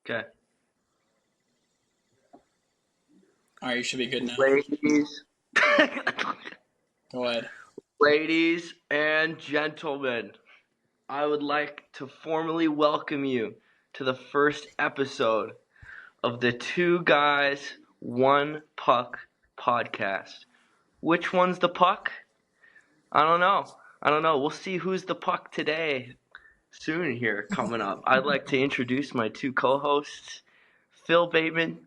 Okay. All right, you should be good now. Ladies, Go ahead. ladies and gentlemen, I would like to formally welcome you to the first episode of the Two Guys, One Puck podcast. Which one's the puck? I don't know. We'll see who's the puck today soon here coming up. I'd like to introduce my two co-hosts, Phil Bateman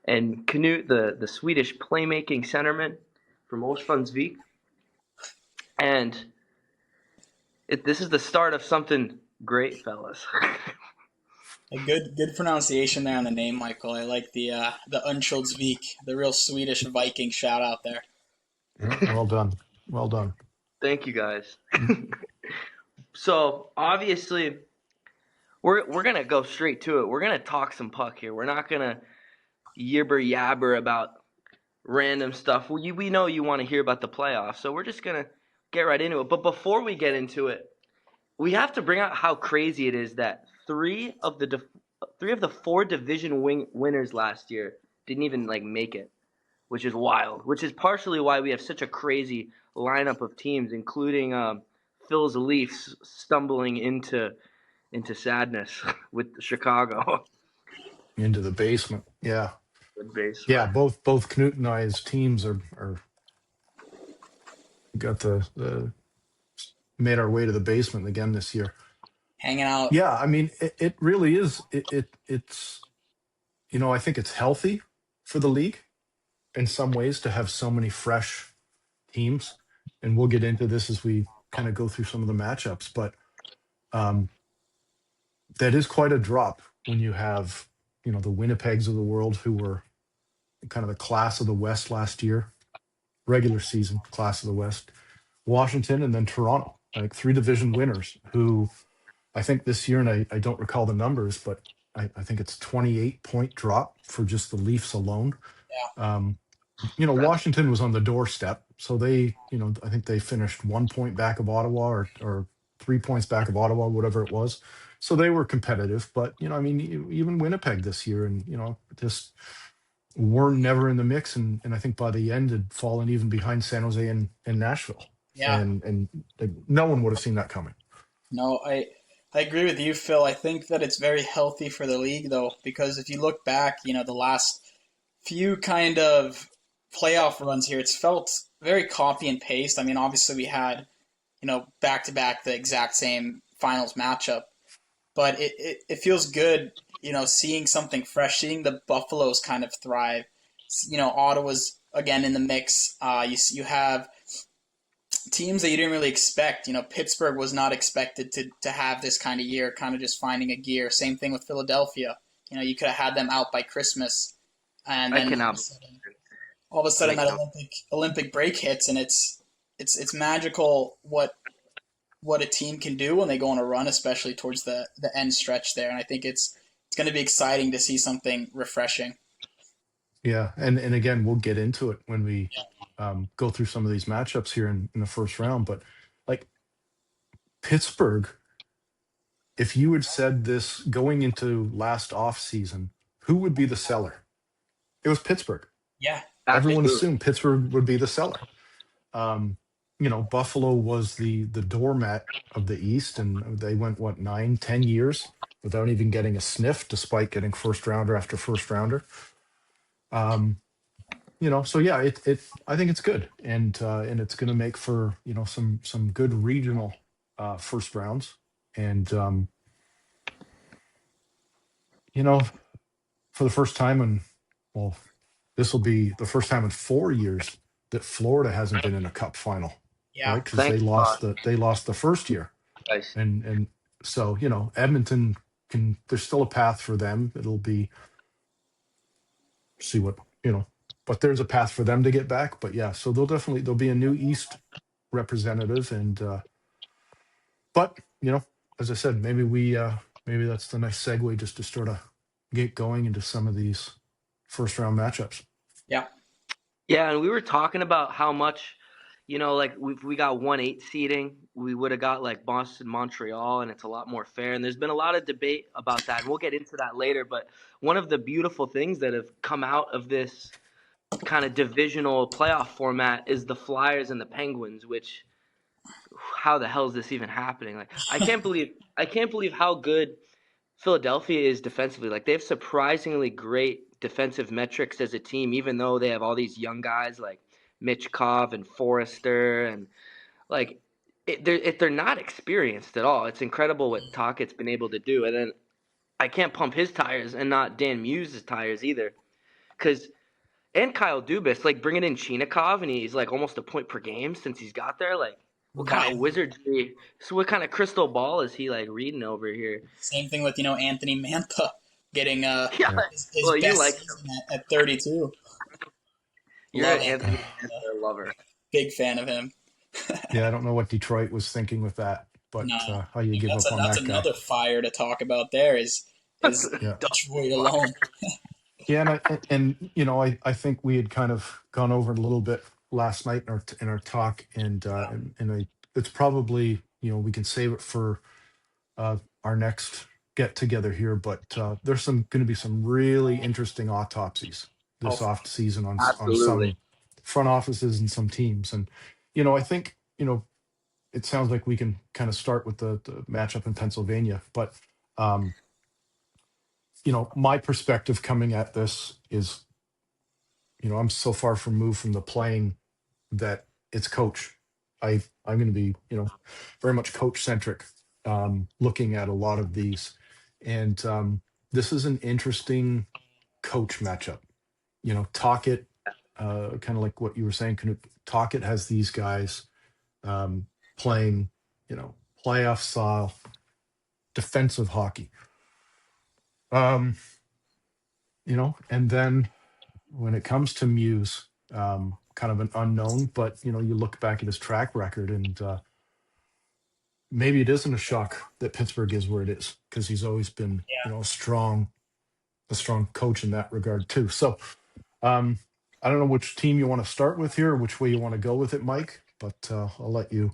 and Knut, the Swedish playmaking centerman from Oostvansvik. And this is the start of something great, fellas. A good pronunciation there on the name, Michael. I like the Untitled Chapter, the real Swedish Viking shout out there. Yeah, well done. Well done. Thank you, guys. So obviously, we're gonna go straight to it. We're gonna talk some puck here. We're not gonna yibber yabber about random stuff. We know you want to hear about the playoffs, so we're just gonna get right into it. But before we get into it, we have to bring out how crazy it is that three of the four division winners last year didn't even make it, which is wild. Which is partially why we have such a crazy lineup of teams, including Phil's Leafs stumbling into sadness with Chicago. Into the basement. Yeah. Good base. Yeah, both Knut and I's teams are got the made our way to the basement again this year. Hanging out. Yeah, I mean it really is it's I think it's healthy for the league in some ways to have so many fresh teams. And we'll get into this as we kind of go through some of the matchups, but that is quite a drop when you have, the Winnipegs of the world who were kind of the class of the West last year, regular season class of the West, Washington, and then Toronto, like three division winners who I think this year, and I don't recall the numbers, but I think it's 28-point drop for just the Leafs alone. Yeah. Washington was on the doorstep, so they, I think they finished 1 point back of Ottawa or 3 points back of Ottawa, whatever it was. So they were competitive, but even Winnipeg this year, and just were never in the mix, and I think by the end had fallen even behind San Jose and Nashville. Yeah. And no one would have seen that coming. No, I agree with you, Phil. I think that it's very healthy for the league, though, because if you look back, the last few kind of playoff runs here, it's felt very copy and paste. I mean, obviously we had, back to back the exact same finals matchup, but it feels good, seeing something fresh, seeing the Buffaloes kind of thrive. Ottawa's again in the mix. You have teams that you didn't really expect. Pittsburgh was not expected to have this kind of year, kind of just finding a gear. Same thing with Philadelphia. You could have had them out by Christmas, and then all of a sudden that Olympic break hits, and it's magical what a team can do when they go on a run, especially towards the end stretch there. And I think it's going to be exciting to see something refreshing. Yeah, and again, we'll get into it when we go through some of these matchups here in the first round. But like Pittsburgh, if you had said this going into last off season, who would be the seller? It was Pittsburgh. Yeah. Everyone assumed Pittsburgh would be the seller. Buffalo was the doormat of the East, and they went, 9-10 years without even getting a sniff, despite getting first rounder after first rounder. So yeah, I think it's good, and it's going to make for some good regional first rounds, and for the first time this will be the first time in 4 years that Florida hasn't been in a cup final. Yeah, right? Because they lost the first year, Nice. and so Edmonton there's still a path for them. It'll be see what but there's a path for them to get back. But yeah, so there'll be a new East representative, and but as I said, maybe that's the nice segue just to sort of get going into some of these first round matchups. Yeah. Yeah, and we were talking about how much, like we got 1-8 seeding, we would have got like Boston, Montreal, and it's a lot more fair. And there's been a lot of debate about that, and we'll get into that later. But one of the beautiful things that have come out of this kind of divisional playoff format is the Flyers and the Penguins, which how the hell is this even happening? Like I can't believe how good Philadelphia is defensively. Like they have surprisingly great defensive metrics as a team, even though they have all these young guys like Mitchkov and Forrester, and like they're not experienced at all. It's incredible what Tocchet's been able to do. And then I can't pump his tires and not Dan Muse's tires either, because and Kyle Dubas, like bringing in Chinikov, and he's like almost a point per game since he's got there. Like, what kind of Right. wizardry? So, what kind of crystal ball is he like reading over here? Same thing with Anthony Mantha getting Yeah. Yeah. his Well, you best like him. season at 32. You're Love an Anthony Anthony Mantha. Panther lover. Big fan of him. Yeah, I don't know what Detroit was thinking with that, but No, how you give up on that's that guy? another fire to talk about. There is Yeah. Detroit alone. Yeah, I think we had kind of gone over it a little bit last night in our talk, and it's probably we can save it for our next get together here, but there's some going to be some really interesting autopsies Oh, this off season on Absolutely. some front offices and some teams, and I think it sounds like we can kind of start with the matchup in Pennsylvania, but um, my perspective coming at this is I'm so far removed from the playing that it's coach. I'm going to be, very much coach centric, looking at a lot of these, and this is an interesting coach matchup. Talkett, kind of like what you were saying. Talkett has these guys playing, playoff style defensive hockey. Um, and then when it comes to Muse, kind of an unknown, but you look back at his track record, and maybe it isn't a shock that Pittsburgh is where it is, because he's always been, a strong coach in that regard too. So, um, I don't know which team you want to start with here, or which way you want to go with it, Mike. But I'll let you.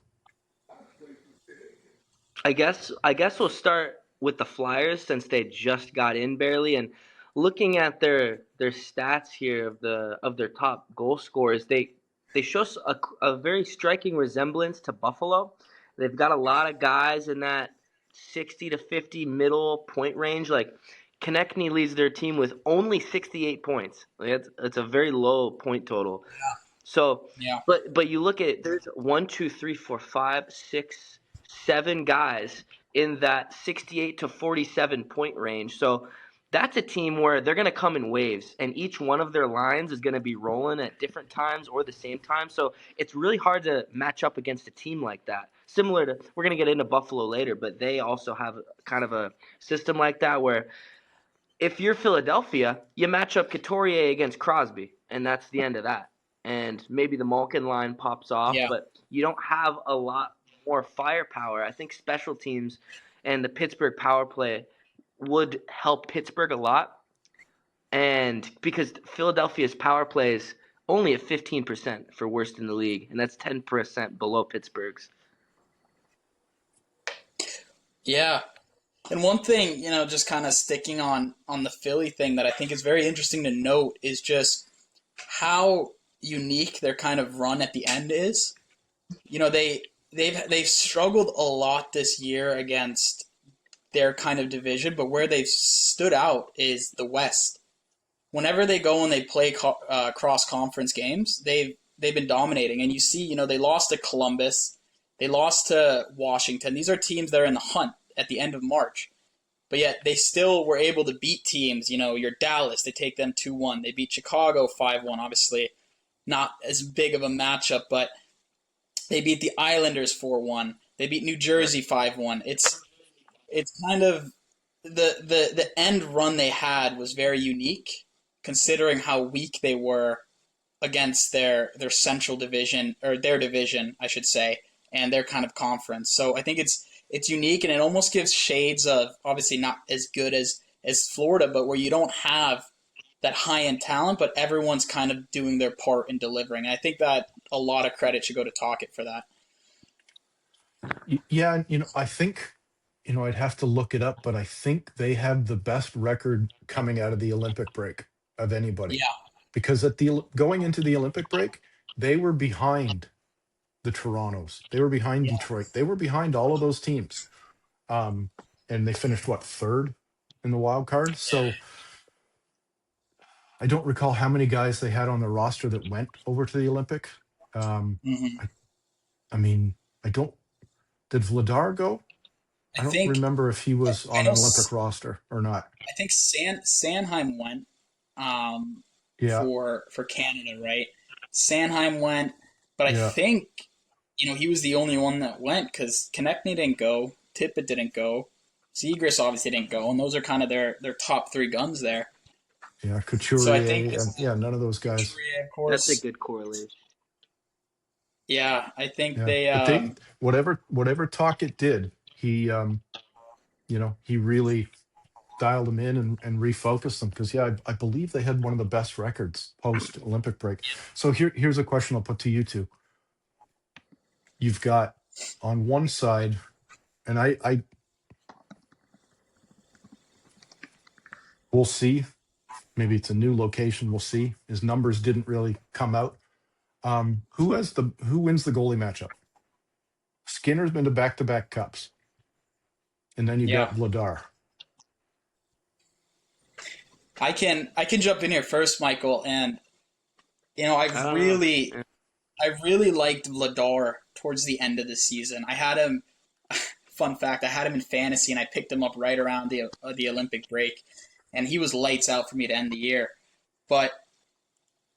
I guess we'll start with the Flyers since they just got in barely, and looking at their stats here of their top goal scorers, they show a very striking resemblance to Buffalo. They've got a lot of guys in that 60 to 50 middle point range. Like Konechny leads their team with only 68 points. Like it's a very low point total. So, yeah, but you look at there's 1, 2, 3, 4, 5, 6, 7 guys in that 68 to 47 point range. So that's a team where they're going to come in waves, and each one of their lines is going to be rolling at different times or the same time. So it's really hard to match up against a team like that. Similar to, we're going to get into Buffalo later, but they also have kind of a system like that where if you're Philadelphia, you match up Couturier against Crosby, and that's the end of that. And maybe the Malkin line pops off, yeah. but you don't have a lot more firepower. I think special teams and the Pittsburgh power play would help Pittsburgh a lot. And because Philadelphia's power play is only at 15% for worst in the league, and that's 10% below Pittsburgh's. Yeah. And one thing, just kind of sticking on the Philly thing that I think is very interesting to note is just how unique their kind of run at the end is. They've struggled a lot this year against their kind of division, but where they've stood out is the West. Whenever they go and they play cross conference games, they've been dominating, and you see, they lost to Columbus, they lost to Washington. These are teams that are in the hunt at the end of March. But yet they still were able to beat teams. Your Dallas, they take them 2-1. They beat Chicago 5-1. Obviously, not as big of a matchup, but they beat the Islanders 4-1. They beat New Jersey 5-1. It's kind of the end run they had was very unique, considering how weak they were against their central division, or their division, I should say, and their kind of conference. So I think it's unique, and it almost gives shades of, obviously not as good as Florida, but where you don't have that high end talent, but everyone's kind of doing their part in delivering. And I think that a lot of credit should go to Tocchet for that. Yeah, I think, I'd have to look it up, but I think they have the best record coming out of the Olympic break of anybody. Yeah. Because going into the Olympic break, they were behind the Torontos. They were behind Yeah. Detroit. They were behind all of those teams. Um, and they finished third in the wild card. So I don't recall how many guys they had on the roster that went over to the Olympic. Mm-hmm. I mean, I don't. Did Vladar go? I I don't think remember if he was I on know an Olympic roster or not. I think Sanheim went um, Yeah, for Canada, right? Sanheim went, but I yeah, think he was the only one that went because Konechny didn't go, Tippett didn't go, Zegras obviously didn't go, and those are kind of their top three guns there. yeah. So I think Couturier and none of those guys. Couturier, of That's a course. good correlation. Yeah, I think Yeah, they. but they whatever Tocchet did, he really dialed them in and refocused them because I believe they had one of the best records post Olympic break. So here's a question I'll put to you two. You've got on one side, and I we'll see. Maybe it's a new location. We'll see. His numbers didn't really come out. Who wins the goalie matchup? Skinner's been to back-to-back cups, and then you Yeah, got Vladar. I can jump in here first, Michael, and I don't know. I really liked Vladar towards the end of the season. I had him. Fun fact: I had him in fantasy, and I picked him up right around the Olympic break, and he was lights out for me to end the year. But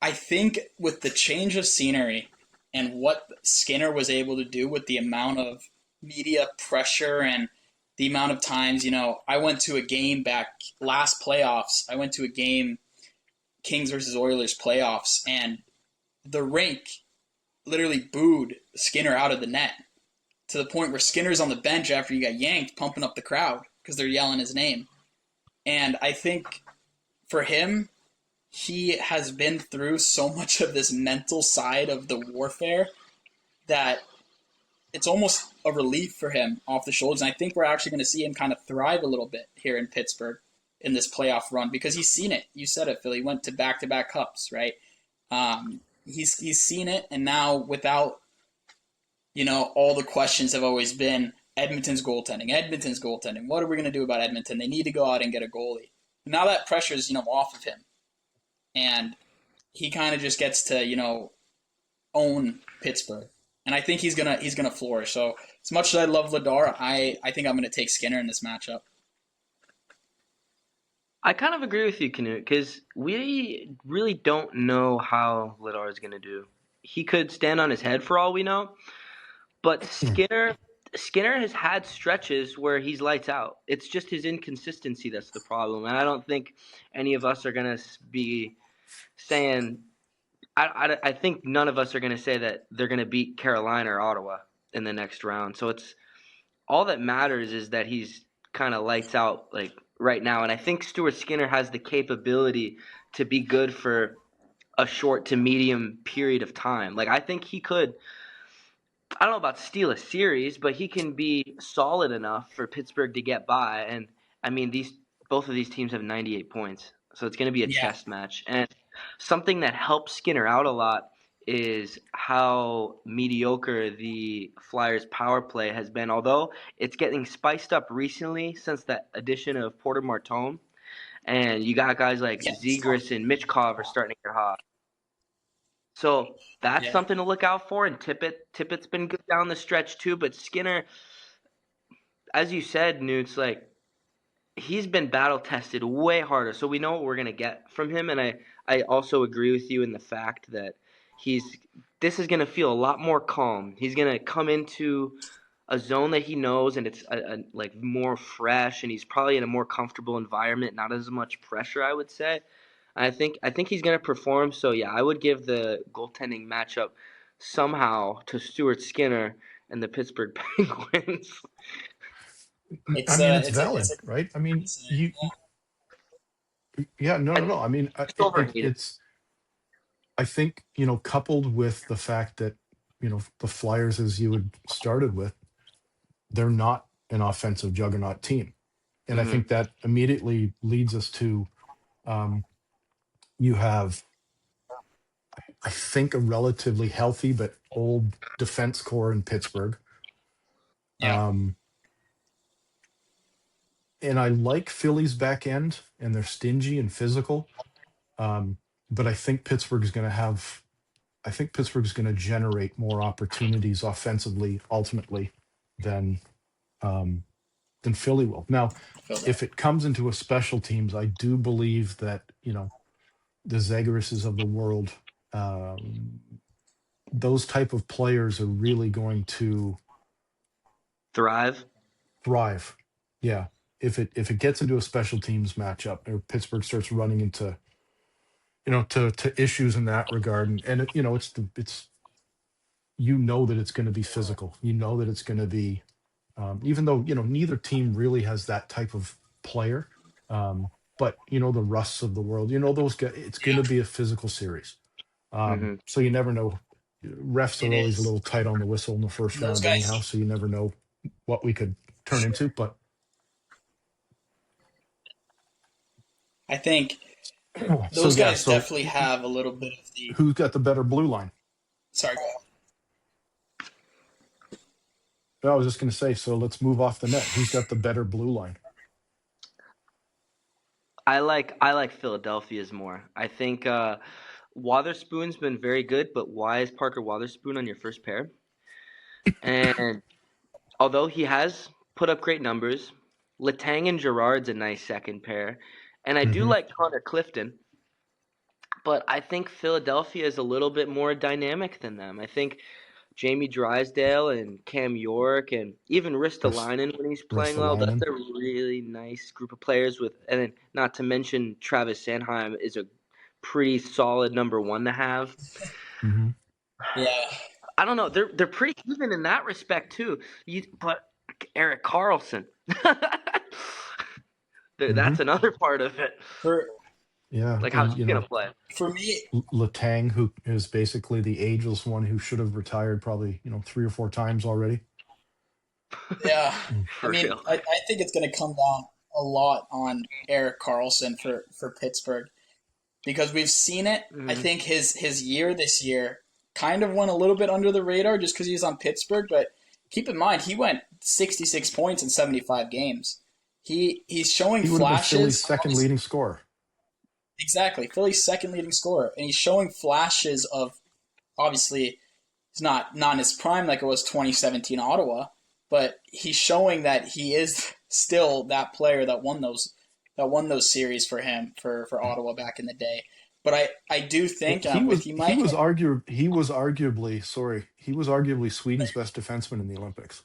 I think with the change of scenery and what Skinner was able to do with the amount of media pressure and the amount of times, I went to a game back last playoffs. I went to a game, Kings versus Oilers playoffs, and the rink literally booed Skinner out of the net to the point where Skinner's on the bench after he got yanked, pumping up the crowd because they're yelling his name. And I think for him, he has been through so much of this mental side of the warfare that it's almost a relief for him off the shoulders. And I think we're actually going to see him kind of thrive a little bit here in Pittsburgh in this playoff run because he's seen it. You said it, Phil. He went to back-to-back cups, right? He's seen it, and now without all the questions have always been Edmonton's goaltending. Edmonton's goaltending. What are we going to do about Edmonton? They need to go out and get a goalie. Now that pressure is off of him, and he kind of just gets to own Pittsburgh. And I think he's gonna flourish. So as much as I love Vladar, I think I'm gonna take Skinner in this matchup. I kind of agree with you, Canute, because we really don't know how Vladar is going to do. He could stand on his head for all we know, but Skinner has had stretches where he's lights out. It's just his inconsistency that's the problem, and I don't think any of us are going to be saying. I think none of us are going to say that they're going to beat Carolina or Ottawa in the next round. So it's all that matters is that he's kind of lights out like right now, and I think Stuart Skinner has the capability to be good for a short to medium period of time. Like I think he could. I don't know about steal a series, but he can be solid enough for Pittsburgh to get by. And I mean, both of these teams have 98 points, so it's going to be a Yeah, chess match. And something that helps Skinner out a lot is how mediocre the Flyers' power play has been. Although it's getting spiced up recently since the addition of Porter Martone, and you got guys like yeah, Zegras and Mitchkov are starting to get hot. So that's yeah, something to look out for. And Tippett's been good down the stretch too. But Skinner, as you said, Newt's like he's been battle tested way harder. So we know what we're gonna get from him. And I also agree with you in the fact that this is gonna feel a lot more calm. He's gonna come into a zone that he knows, and it's like more fresh, and he's probably in a more comfortable environment, not as much pressure, I would say. I think he's going to perform. So yeah, I would give the goaltending matchup somehow to Stuart Skinner and the Pittsburgh Penguins. I it's mean, a it's it's a valid, it's a right? I mean, it's yeah, no, I no, think no. I mean, it's overrated. it's I think, coupled with the fact that, the Flyers, as you had started with, they're not an offensive juggernaut team. And I Mm-hmm. think that immediately leads us to you have, I think, a relatively healthy but old defense core in Pittsburgh. Yeah. And I like Philly's back end, and they're stingy and physical. But I think Pittsburgh's going to generate more opportunities offensively ultimately than um, than Philly will. Now, Feel that. if it comes into a special teams, I do believe that the Zagarises of the world, um, those type of players are really going to Thrive. thrive. Yeah, if it gets into a special teams matchup, or Pittsburgh starts running into to issues in that regard, and it's that it's going to be physical. That it's going to be, even though neither team really has that type of player, but the Rusts of the world, those guys, it's going to be a physical series. Mm-hmm. So you never know. Refs It are always a is. little tight on the whistle in the first Those round, guys, anyhow. So you never know what we could turn into. But I think so those yeah. guys So definitely have a little bit of the. who's got the better blue line? Sorry, go ahead. I was just going to say. So let's move off the net. Who's got the better blue line? I like Philadelphia's more. I think Wotherspoon's been very good, but why is Parker Wotherspoon on your first pair? And although he has put up great numbers, Letang and Gerard's a nice second pair, and I do Mm-hmm. like Connor Clifton, but I think Philadelphia is a little bit more dynamic than them. I think Jamie Drysdale and Cam York and even Ristolainen when he's playing well, that's Ristolainen. a really nice group of players with, and then not to mention Travis Sanheim is a pretty solid number one to have. Mm-hmm. Yeah. I don't know. They're pretty even in that respect too. But Eric Carlson, Mm-hmm. that's another part of it. For Yeah, Like how's and he gonna play? for me, Letang, who is basically the ageless one who should have retired probably 3 or 4 times already. yeah. Mm. I For mean, real. I think it's going to come down a lot on Eric Carlson for Pittsburgh because we've seen it. I Hmm. think his year this year kind of went a little bit under the radar just because he's on Pittsburgh, but keep in mind he went 66 points in 75 games. He's showing He would have been Philly's flashes. second leading scorer. Exactly, Philly's second leading scorer, and he's showing flashes of obviously it's not in his prime like it was 2017 Ottawa, but he's showing that he is still that player that won those series for him for Ottawa back in the day. But I do think, and He I'm with was you, he Mike. was arguably Sweden's best defenseman in the Olympics.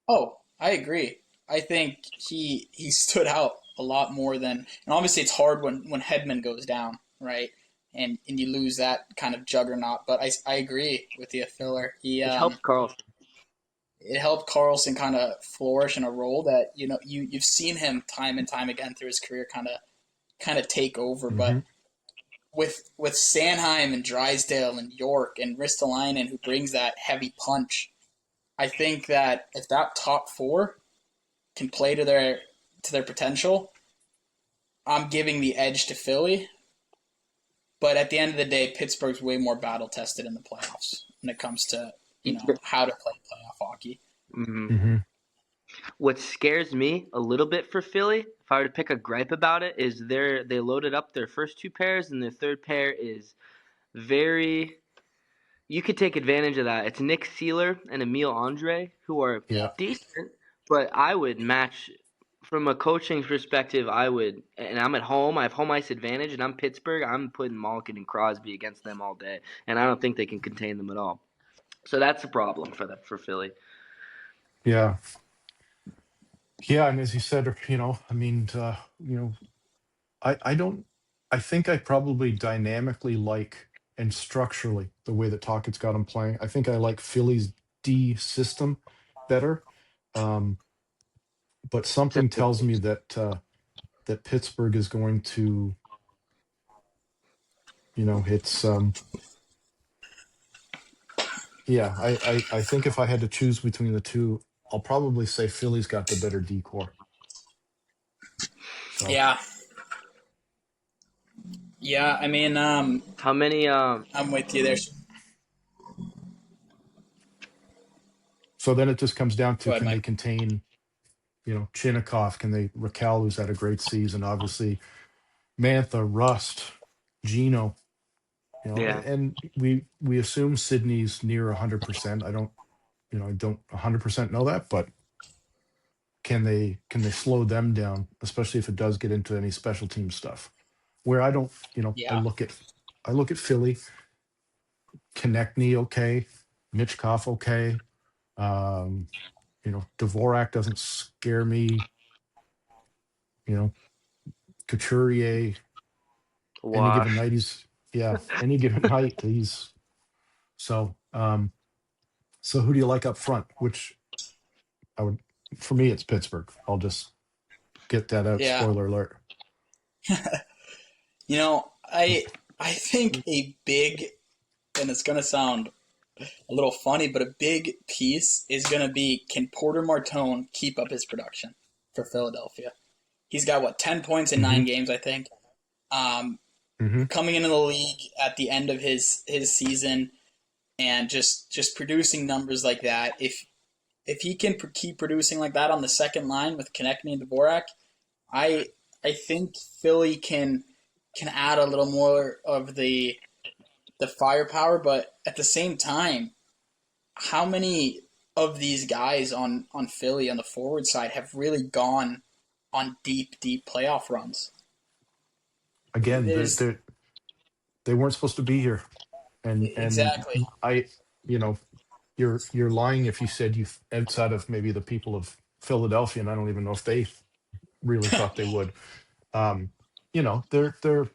Oh, I agree. I think he stood out a lot more than, and obviously it's hard when Hedman goes down, right? And you lose that kind of juggernaut. But I agree with you, Filler. Which helps Carlson. It helped Carlson kind of flourish in a role that you've seen him time and time again through his career kind of take over. Mm-hmm. But with Sanheim and Drysdale and York and Ristolainen, who brings that heavy punch, I think that if that top four can play to their potential, I'm giving the edge to Philly. But at the end of the day, Pittsburgh's way more battle tested in the playoffs when it comes to how to play playoff hockey. Hmm. Mm-hmm. What scares me a little bit for Philly, if I were to pick a gripe about it, is they loaded up their first two pairs and their third pair is very. You could take advantage of that. It's Nick Seeler and Emile Andre who are Yeah. decent, but I would match from a coaching perspective. I would, and I'm at home. I have home ice advantage, and I'm Pittsburgh. I'm putting Malkin and Crosby against them all day, and I don't think they can contain them at all. So that's a problem for Philly. Yeah. Yeah, and as you said, I mean, I don't. I think I probably dynamically like and structurally the way that Talkett's got him playing. I think I like Philly's D system better. Um, but something tells me that Pittsburgh is going to It's yeah. I think if I had to choose between the two, I'll probably say Philly's got the better decor. So Yeah. Yeah, I mean, How many? I'm with you there. so then it just comes down Go to, ahead, can they Mike. contain, Chinnikov? Can they? Raquel, who's had a great season, obviously. Mantha, Rust, Gino. Yeah. And we assume Sydney's near 100%. I don't 100% know that, but can they slow them down, especially if it does get into any special team stuff? Where I don't, Yeah. I look at Philly, Konechny okay, Mitchkov okay, um, Dvorak doesn't scare me, you know, Couturier. Any given Wash. night, any given night he's so. So who do you like up front? Which I would, for me, it's Pittsburgh. I'll just get that out. Yeah. Spoiler alert. I think a big, and it's gonna sound a little funny, but a big piece is gonna be, can Porter Martone keep up his production for Philadelphia? He's got what, 10 points in Mm-hmm. 9 games, I think. Um, Mm-hmm. Coming into the league at the end of his season and just producing numbers like that. If he can keep producing like that on the second line with Konechny and Dvorak, I I think Philly can add a little more of the firepower, but at the same time, how many of these guys on Philly on the forward side have really gone on deep playoff runs? Again, There's they weren't supposed to be here, and exactly. I, you know, you're lying if you said you, outside of maybe the people of Philadelphia, and I don't even know if they really thought they would. Um, their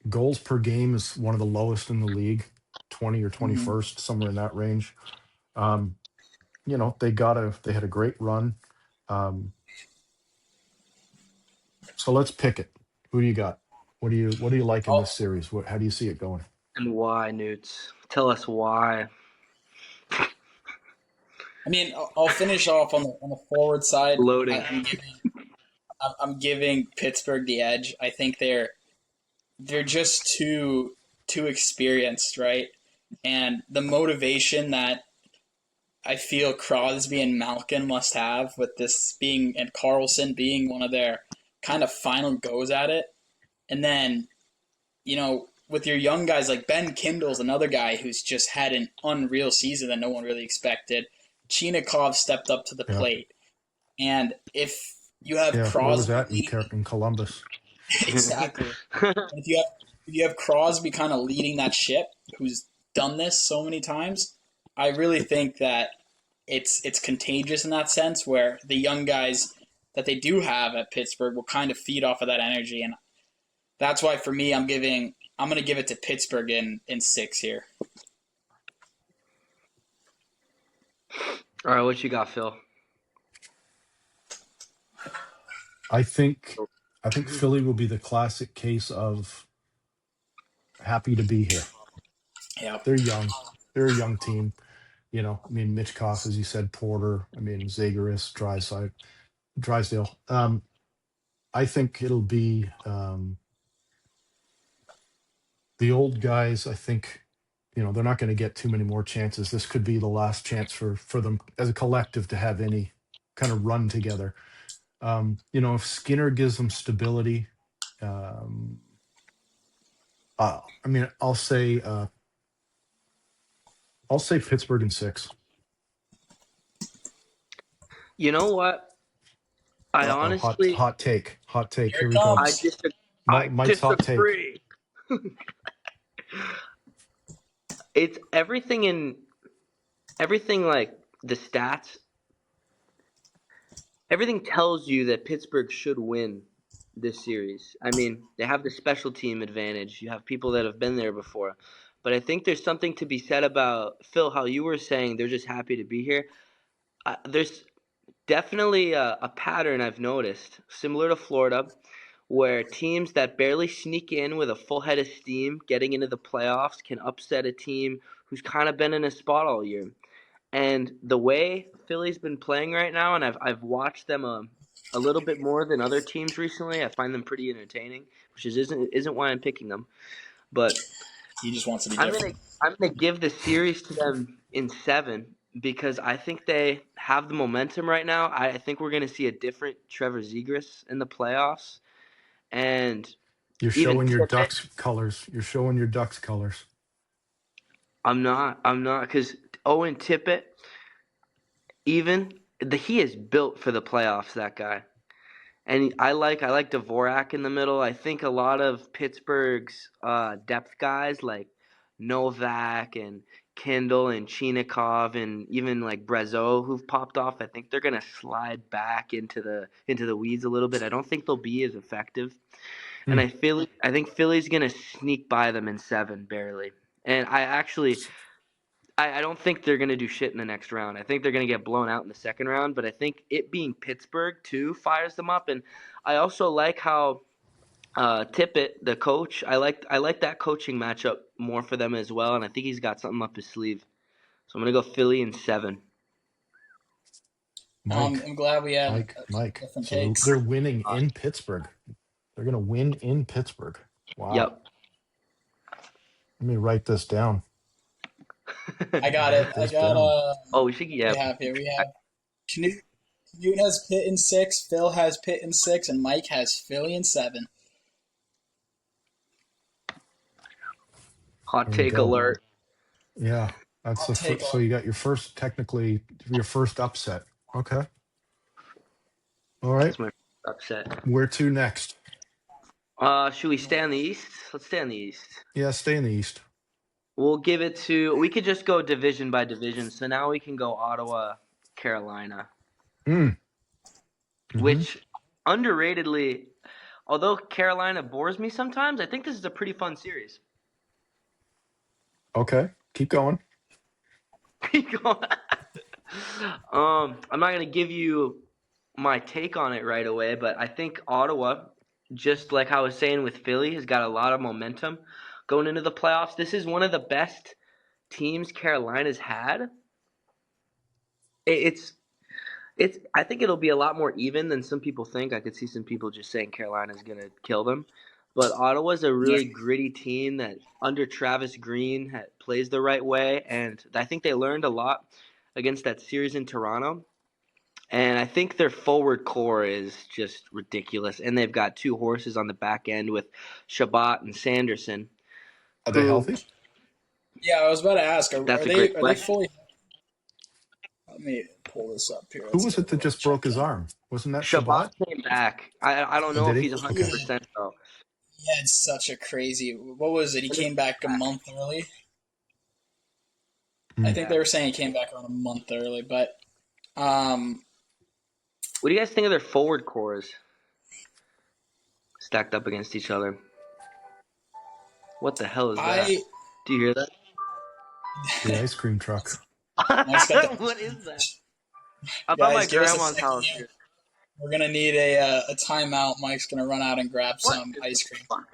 goals per game is one of the lowest in the league, 20 or Mhm. 21st, somewhere in that range. Um, they had a great run. Um, so let's pick it. Who do you got? What do you like in Oh, this series? How do you see it going? And why, Newts? Tell us why. I mean, I'll finish off on the forward side. Loading. I'm giving Pittsburgh the edge. I think they're just too experienced, right? And the motivation that I feel Crosby and Malkin must have with this being, and Carlson being one of their kind of final goes at it. And then, with your young guys like Ben Kindle's another guy who's just had an unreal season that no one really expected. Chinikov stepped up to the Yeah, plate. And if you have yeah. Where was Crosby that leading, in Columbus? exactly. And if you have Crosby kind of leading that ship, who's done this so many times, I really think that it's contagious in that sense, where the young guys that they do have at Pittsburgh will kind of feed off of that energy, and that's why for me I'm going to give it to Pittsburgh in 6 here. All right, what you got, Phil? I think I think Philly will be the classic case of happy to be here. Yeah. They're young. They're a young team. I mean, Mitchkov, as you said, Porter. I mean, Zagoras, Drysdale. I think it'll be the old guys. I think they're not going to get too many more chances. This could be the last chance for them as a collective to have any kind of run together. If Skinner gives them stability, um, I mean, I'll say Pittsburgh in 6. You know what? I Uh-oh, hot honestly, hot take. Hot take. Here Here it we go. I comes. disagree. I Mike's hot take. disagree. It's everything like the stats. Everything tells you that Pittsburgh should win this series. I mean, they have the special team advantage. You have people that have been there before. But I think there's something to be said about, Phil, how you were saying they're just happy to be here. There's definitely a pattern I've noticed, similar to Florida, where teams that barely sneak in with a full head of steam getting into the playoffs can upset a team who's kind of been in a spot all year. And the way Philly's been playing right now, and I've watched them a little bit more than other teams recently. I find them pretty entertaining, which isn't why I'm picking them. But He just wants to be I'm different. gonna give the series to them in 7 because I think they have the momentum right now. I think we're gonna see a different Trevor Zegras in the playoffs, and You're even showing your Tippett. Ducks colors. You're showing your Ducks colors. I'm not because Owen Tippett, he is built for the playoffs. That guy. And I like Dvorak in the middle. I think a lot of Pittsburgh's depth guys like Novak and Kindle and Chinikov and even like Brezo who've popped off. I think they're gonna slide back into the weeds a little bit. I don't think they'll be as effective. And Hmm. I think Philly's gonna sneak by them in 7 barely. And I don't think they're going to do shit in the next round. I think they're going to get blown out in the second round, but I think it being Pittsburgh, too, fires them up. And I also like how Tippett, the coach, I like that coaching matchup more for them as well, and I think he's got something up his sleeve. So I'm going to go Philly in 7. Mike, I'm glad we had Mike. different So takes. they're winning in Pittsburgh. They're going to win in Pittsburgh. Wow. Yep. Let me write this down. I got it. Write I this got down. Oh, we should what do we have here? We have Knut has Pitt in 6, Phil has Pitt in 6, and Mike has Philly in 7. hot There we take go. alert. Yeah, that's I'll take so you got your first upset. Okay. All right. That's my upset. Where to next? Should we stay on the East? Let's stay on the East. Yeah, stay in the East. We could just go division by division. So now we can go Ottawa, Carolina. Mm. Mhm. Which underratedly, although Carolina bores me sometimes, I think this is a pretty fun series. Okay, keep going. I'm not gonna give you my take on it right away, but I think Ottawa, just like I was saying with Philly, has got a lot of momentum going into the playoffs. This is one of the best teams Carolina's had. It's I think it'll be a lot more even than some people think. I could see some people just saying Carolina's going to kill them. But Ottawa's a Yeah. really gritty team that under Travis Green plays the right way. And I think they learned a lot against that series in Toronto. And I think their forward core is just ridiculous. And they've got 2 horses on the back end with Shabbat and Sanderson. Are they Who, healthy? Yeah, I was about to ask, that's are a they great are they question. fully? Let me pull this up here. Who Let's was get it a that little just broke his check-in. arm? Wasn't that Shabbat Shabbat? came back. I don't Oh, know did if he? he's Okay. 100% though. He had such a crazy. What was it? He came back a month early. I Mm. think Yeah. they were saying he came back around a month early, but What do you guys think of their forward cores stacked up against each other? What the hell is that? I Do you hear that? The ice cream truck. Mike's got the. What is that? I'm at my Guys, give us a grandma's second house. here. We're gonna need a timeout. Mike's gonna run out and grab What some in the ice cream. fuck?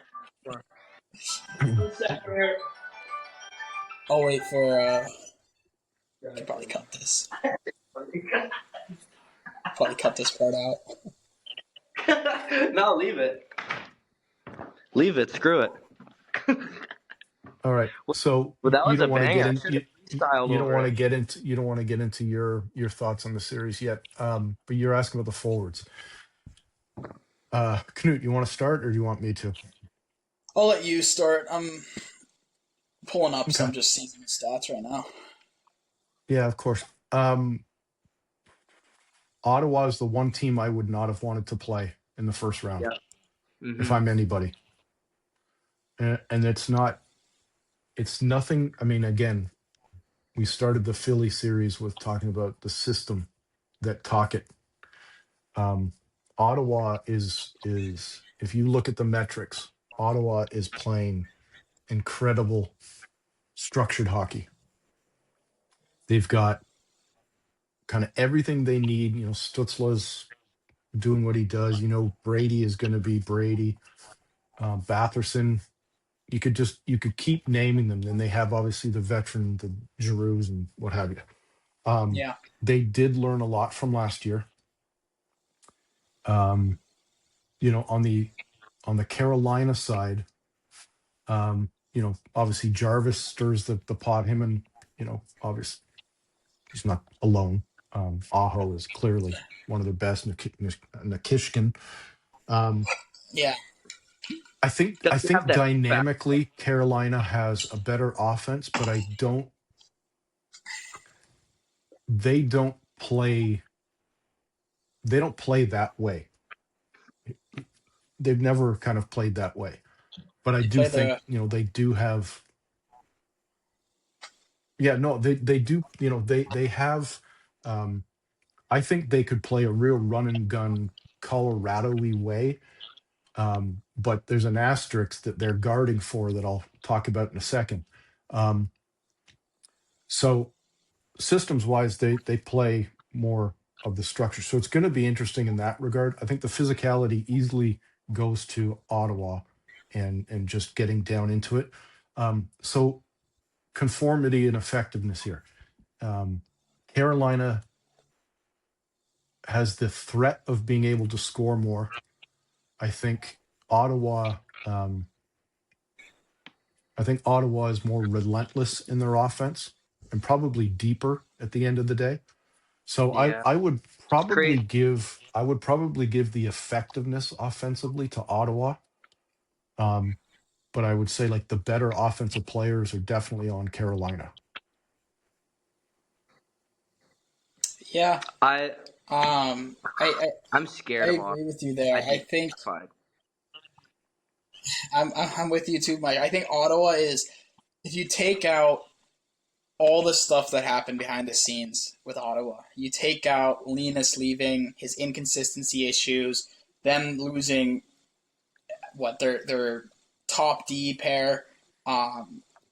One second here. I'll wait for. I could probably cut this. Probably cut this part out. No, leave it. Leave it. Screw it. All right. So Well, that you was a don't want to get banger. I in. should have freestyled You don't over want to it. get into. You don't want to get into your thoughts on the series yet. But you're asking about the forwards. Knut, you want to start, or do you want me to? I'll let you start. I'm pulling up Okay. some just season stats right now. Yeah, of course. Ottawa is the one team I would not have wanted to play in the first round Yeah. Mm-hmm. if I'm anybody. And it's nothing. I mean, again, we started the Philly series with talking about the system that talk it. Ottawa is if you look at the metrics, Ottawa is playing incredible structured hockey. They've got kind of everything they need. Stutzla's doing what he does. You know, Brady is going to be Brady. Batherson, you could keep naming them. Then they have obviously the veteran, the Giroux and what have you. Um, Yeah. they did learn a lot from last year. Um, you know, on the Carolina side, you know, obviously Jarvis stirs the pot. Him and you know, obviously he's not alone. Aho is clearly one of the best. Nikishkin. Um, Yeah. I Doesn't have think that fast. dynamically Carolina has a better offense, but they don't play they don't play that way. They've never kind of played that way. But I They do play think, the you know, they do have yeah, no, they do, you know, they have um I think they could play a real run and gun Colorado-y way. But there's an asterisk that they're guarding for that I'll talk about in a second. Um, so systems wise, they play more of the structure. So it's going to be interesting in that regard. I think the physicality easily goes to Ottawa and just getting down into it. So conformity and effectiveness here. Um, Carolina has the threat of being able to score more. I think Ottawa. I think Ottawa is more relentless in their offense and probably deeper at the end of the day. So Yeah, it's crazy. I would probably give the effectiveness offensively to Ottawa. Um, but I would say like the better offensive players are definitely on Carolina. yeah. I Um, I, I I'm I scared of Ottawa. agree with you I there. I think think they're terrified. I'm with you too, Mike. I think Ottawa is, if you take out all the stuff that happened behind the scenes with Ottawa, you take out Linus leaving, his inconsistency issues, them losing their top D pair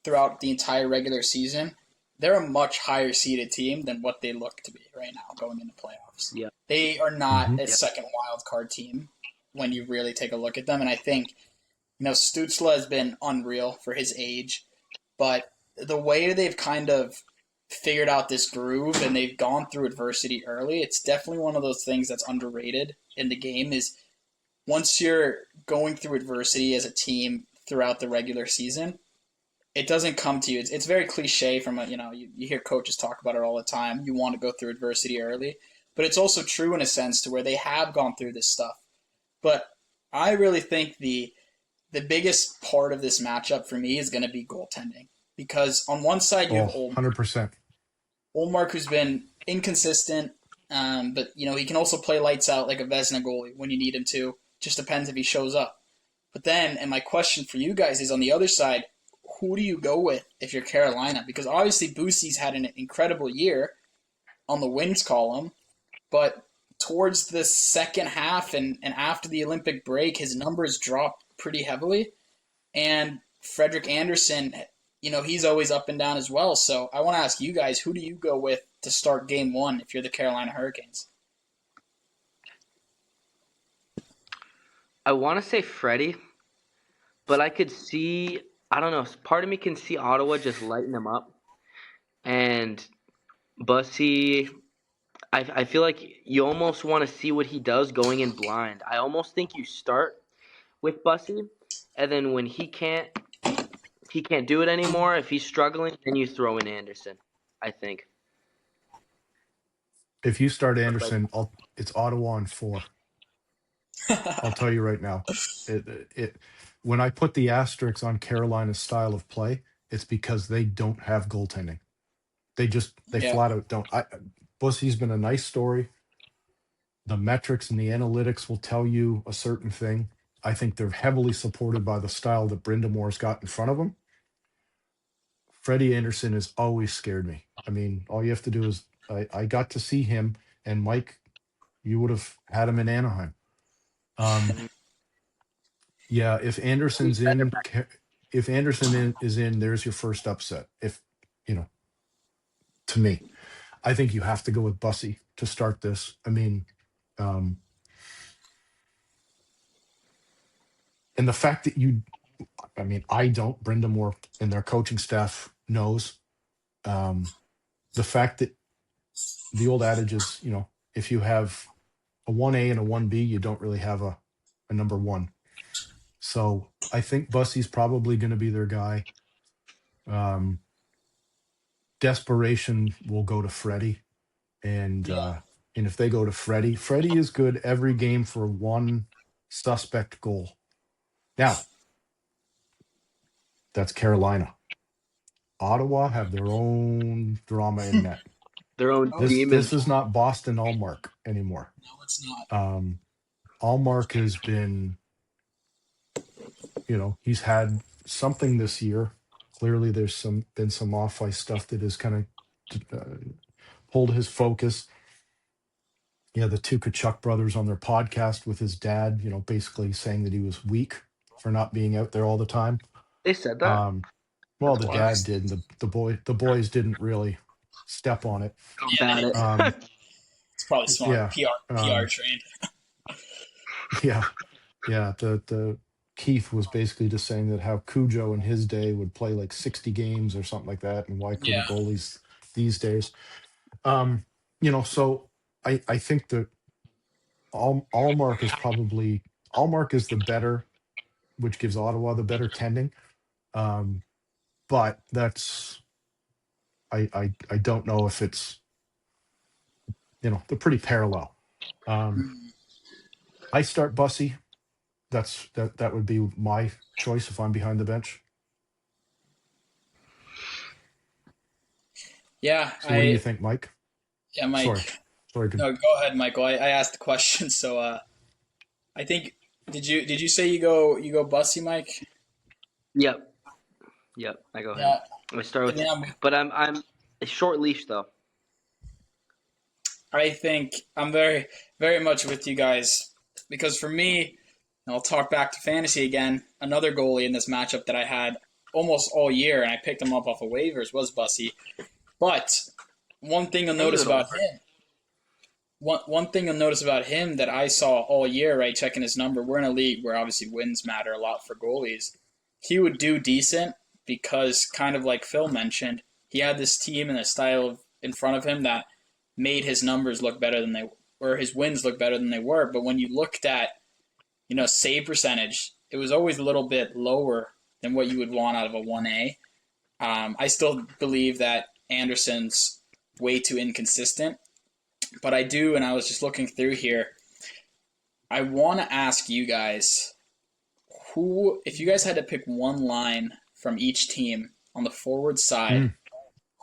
throughout the entire regular season. They're a much higher seeded team than what they look to be right now going into playoffs. Yeah, They are not Hmm. a yeah. second wild card team when you really take a look at them. And I think, Stutzla has been unreal for his age, but the way they've kind of figured out this groove and they've gone through adversity early, it's definitely one of those things that's underrated in the game is once you're going through adversity as a team throughout the regular season, it doesn't come to you. It's very cliche from you hear coaches talk about it all the time. You want to go through adversity early, but it's also true in a sense to where they have gone through this stuff. But I really think the biggest part of this matchup for me is going to be goaltending because on one side you Oh, have 100%. Olmark who's been inconsistent, but he can also play lights out like a Vezina goalie when you need him to. Just depends if he shows up. But then, and my question for you guys is on the other side, who do you go with if you're Carolina? Because obviously Boosie's had an incredible year on the wins column, but towards the second half and after the Olympic break, his numbers dropped pretty heavily. And Frederick Anderson, he's always up and down as well. So I want to ask you guys, who do you go with to start game one if you're the Carolina Hurricanes? I want to say Freddie, but I could see. I don't know. Part of me can see Ottawa just lighting them up, and Bussy. I feel like you almost want to see what he does going in blind. I almost think you start with Bussy, and then when he can't do it anymore. If he's struggling, then you throw in Anderson. I think. If you start But like, Anderson, it's Ottawa on 4. I'll tell you right now. It when I put the asterisks on Carolina's style of play, it's because they don't have goaltending. They Yeah, flat out don't. Bussy's been a nice story. The metrics and the analytics will tell you a certain thing. I think they're heavily supported by the style that Brindamore's got in front of them. Freddie Anderson has always scared me. I mean, all you have to do is I got to see him, and Mike, you would have had him in Anaheim. Um, yeah, if is in, there's your first upset. If you know, to me, I think you have to go with Bussy to start this. I mean, um, the fact that I don't, Brenda Moore and their coaching staff knows. The fact that the old adage is, if you have a 1A and a 1B, you don't really have a number one. So I think Bussy's probably going to be their guy. Desperation will go to Freddie. And if they go to Freddie is good every game for one suspect goal. Now, that's Carolina. Ottawa have their own drama in net. Their own demons. This is not Boston Allmark anymore. No, it's not. Allmark has been, he's had something this year. Clearly, there's been some off-ice stuff that has kind of pulled his focus. Yeah, the two Kachuk brothers on their podcast with his dad, basically saying that he was weak for not being out there all the time. They said that. Well, the dad did, and the boys didn't really step on it. It's probably smart. PR trained. Yeah. The Keith was basically just saying that how Cujo in his day would play like 60 games or something like that, and why couldn't goalies these days? So I think that Allmark is the better, which gives Ottawa the better tending. But that's I don't know if it's they're pretty parallel. I start Bussy. That would be my choice if I'm behind the bench. Yeah. So what do you think, Mike? Yeah, Mike. Sorry. No, go ahead, Michael. I asked the question, so I think did you say you go Bussy, Mike? Yep. I go ahead. I start with, but I'm a short leash though. I think I'm very, very much with you guys because for me, and I'll talk back to fantasy again. Another goalie in this matchup that I had almost all year, and I picked him up off of waivers was Bussy. But one thing you'll notice about him. One thing you'll notice about him that I saw all year, right, checking his number, we're in a league where obviously wins matter a lot for goalies. He would do decent because, kind of like Phil mentioned, he had this team and a style in front of him that made his numbers look better than his wins look better than they were. But when you looked at, save percentage, it was always a little bit lower than what you would want out of a 1A. I still believe that Anderson's way too inconsistent. But I do, and I was just looking through here, I want to ask you guys, if you guys had to pick one line from each team on the forward side,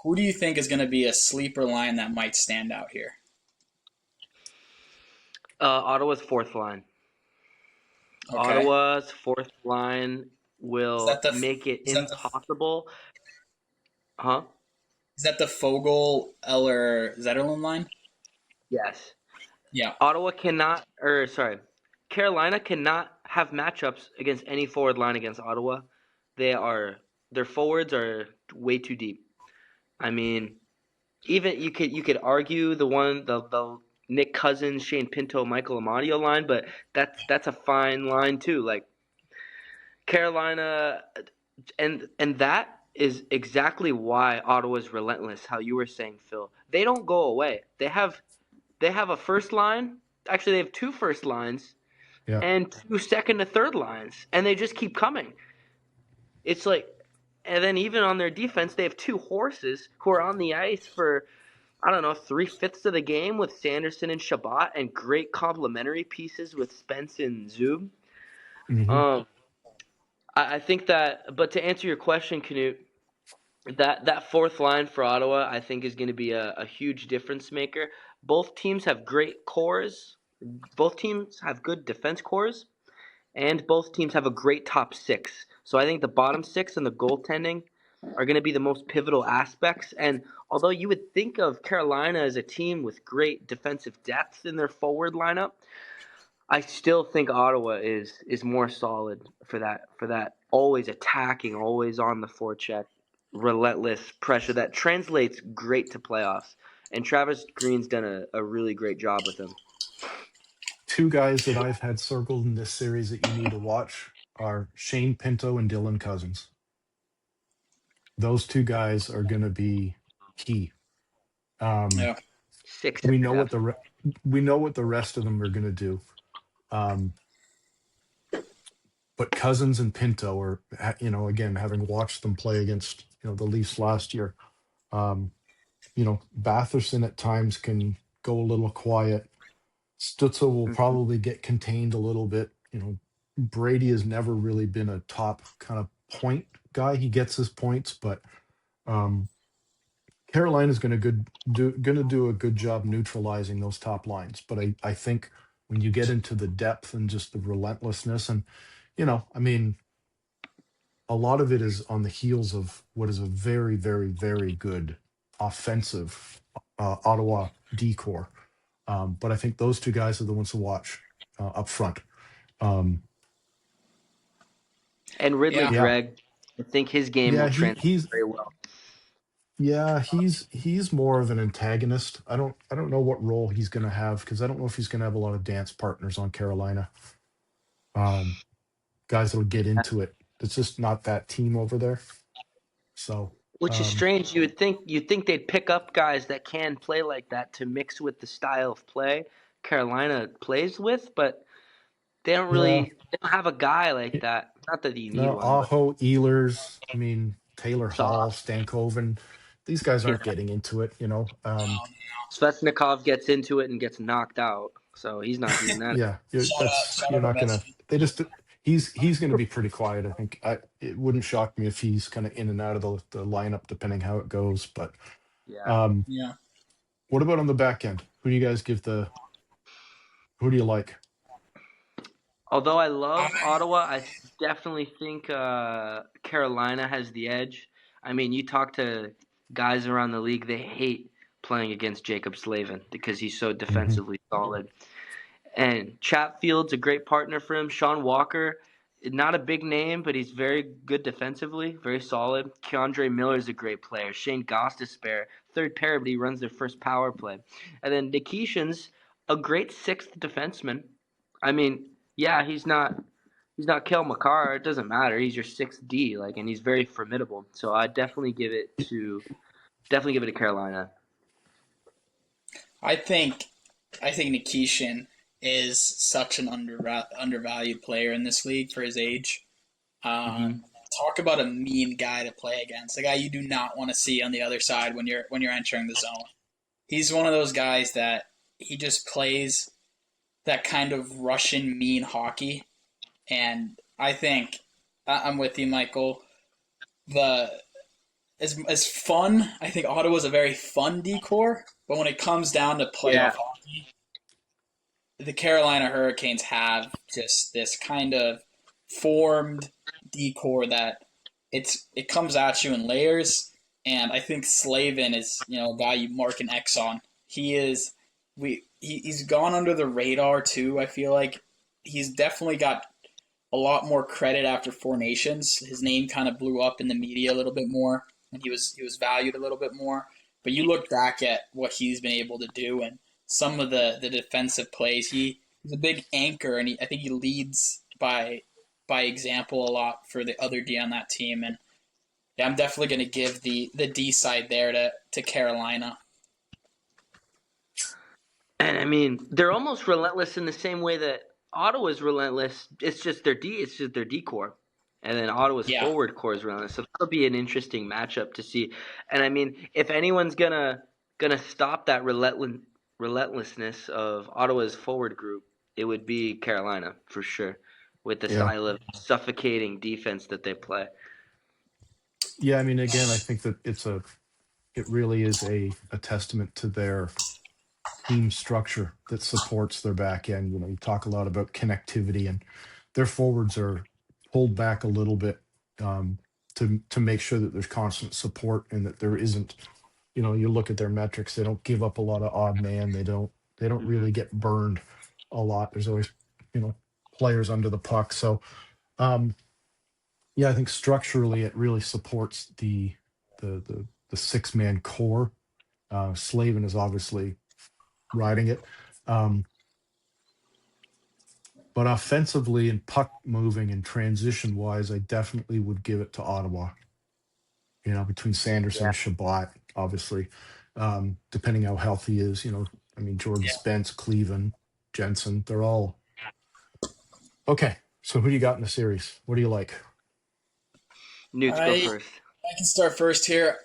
who do you think is going to be a sleeper line that might stand out here? Ottawa's fourth line. Okay. Ottawa's fourth line will make it impossible. Is that the Foegele, Eller, Zetterlund line? Yes. Yeah. Carolina cannot have matchups against any forward line against Ottawa. Their forwards are way too deep. I mean, even you could argue the Nick Cousins, Shane Pinto, Michael Amadio line, but that's a fine line too. Like Carolina, and that is exactly why Ottawa's relentless. How you were saying, Phil, they don't go away. They have a first line. Actually, they have two first lines and two second to third lines, and they just keep coming. It's like, and then even on their defense, they have two horses who are on the ice for, 3/5 of the game with Sanderson and Shabbat, and great complementary pieces with Spence and Zub. Mm-hmm. I think that, but to answer your question, Knut, that fourth line for Ottawa, I think, is going to be a huge difference maker. Both teams have great cores. Both teams have good defense cores. And both teams have a great top six. So I think the bottom six and the goaltending are going to be the most pivotal aspects. And although you would think of Carolina as a team with great defensive depth in their forward lineup, I still think Ottawa is more solid for that always attacking, always on the forecheck, relentless pressure that translates great to playoffs. And Travis Green's done a really great job with him. Two guys that I've had circled in this series that you need to watch are Shane Pinto and Dylan Cousins. Those two guys are going to be key. Yeah. We know what we know what the rest of them are going to do. But Cousins and Pinto are, again, having watched them play against, the Leafs last year, Batherson at times can go a little quiet. Stutzel will probably get contained a little bit. Brady has never really been a top kind of point guy. He gets his points, but Carolina's going to do a good job neutralizing those top lines. But I think when you get into the depth and just the relentlessness, and a lot of it is on the heels of what is a very, very, very good offensive Ottawa D-core. But I think those two guys are the ones to watch up front. And Ridley Gregg, I think his game will translate very well. Yeah, he's more of an antagonist. I don't know what role he's going to have, because I don't know if he's going to have a lot of dance partners on Carolina. Guys that'll get into it. It's just not that team over there. So, which is strange. You'd think they'd pick up guys that can play like that to mix with the style of play Carolina plays with, but they don't really they don't have a guy like that. Not that you need one. Aho, Ehlers, Taylor Hall, Stankoven, these guys aren't getting into it, Svechnikov gets into it and gets knocked out, so he's not doing that. Yeah, you're not gonna. He's going to be pretty quiet. I think it wouldn't shock me if he's kind of in and out of the lineup depending how it goes. But yeah. What about on the back end? Who do you guys who do you like? Although I love Ottawa, I definitely think Carolina has the edge. I mean, you talk to guys around the league, they hate playing against Jacob Slavin because he's so defensively solid. And Chatfield's a great partner for him. Sean Walker, not a big name, but he's very good defensively, very solid. Keandre Miller's a great player. Shane Gostisbehere, third pair, but he runs their first power play. And then Nikishin's a great sixth defenseman. I mean, yeah, he's not Kel McCarr. It doesn't matter. He's your sixth D, and he's very formidable. So I definitely give it to Carolina. I think Nikishin is such an undervalued player in this league for his age. Talk about a mean guy to play against. A guy you do not want to see on the other side when you're entering the zone. He's one of those guys that he just plays that kind of Russian mean hockey. And I think I'm with you, Michael. As fun, I think Ottawa's a very fun decor, but when it comes down to playoff hockey, the Carolina Hurricanes have just this kind of formed decor that it comes at you in layers. And I think Slavin is a guy you mark an X on. He's gone under the radar too. I feel like he's definitely got a lot more credit after Four Nations. His name kind of blew up in the media a little bit more, and he was valued a little bit more. But you look back at what he's been able to do and some of the defensive plays. He's a big anchor, and I think he leads by example a lot for the other D on that team. And yeah, I'm definitely going to give the D side there to Carolina. And I mean, they're almost relentless in the same way that Ottawa's relentless. It's just their D core. And then Ottawa's forward core is relentless. So that'll be an interesting matchup to see. And I mean, if anyone's gonna stop that relentlessness of Ottawa's forward group, it would be Carolina for sure, with the style of suffocating defense that they play. Yeah, I mean, again, I think that it really is a testament to their team structure that supports their back end. You talk a lot about connectivity, and their forwards are pulled back a little bit to make sure that there's constant support and that there isn't. You look at their metrics; they don't give up a lot of odd man. They don't really get burned a lot. There's always players under the puck. So I think structurally it really supports the 6-man core. Slavin is obviously riding it. But offensively and puck moving and transition wise, I definitely would give it to Ottawa. Between Sanderson, Yeah. Shabbat, obviously, depending how healthy he is. I mean, Jordan Spence, Cleveland, Jensen, they're all okay. So who do you got in the series? What do you like? Newts, go I first. I can start first here,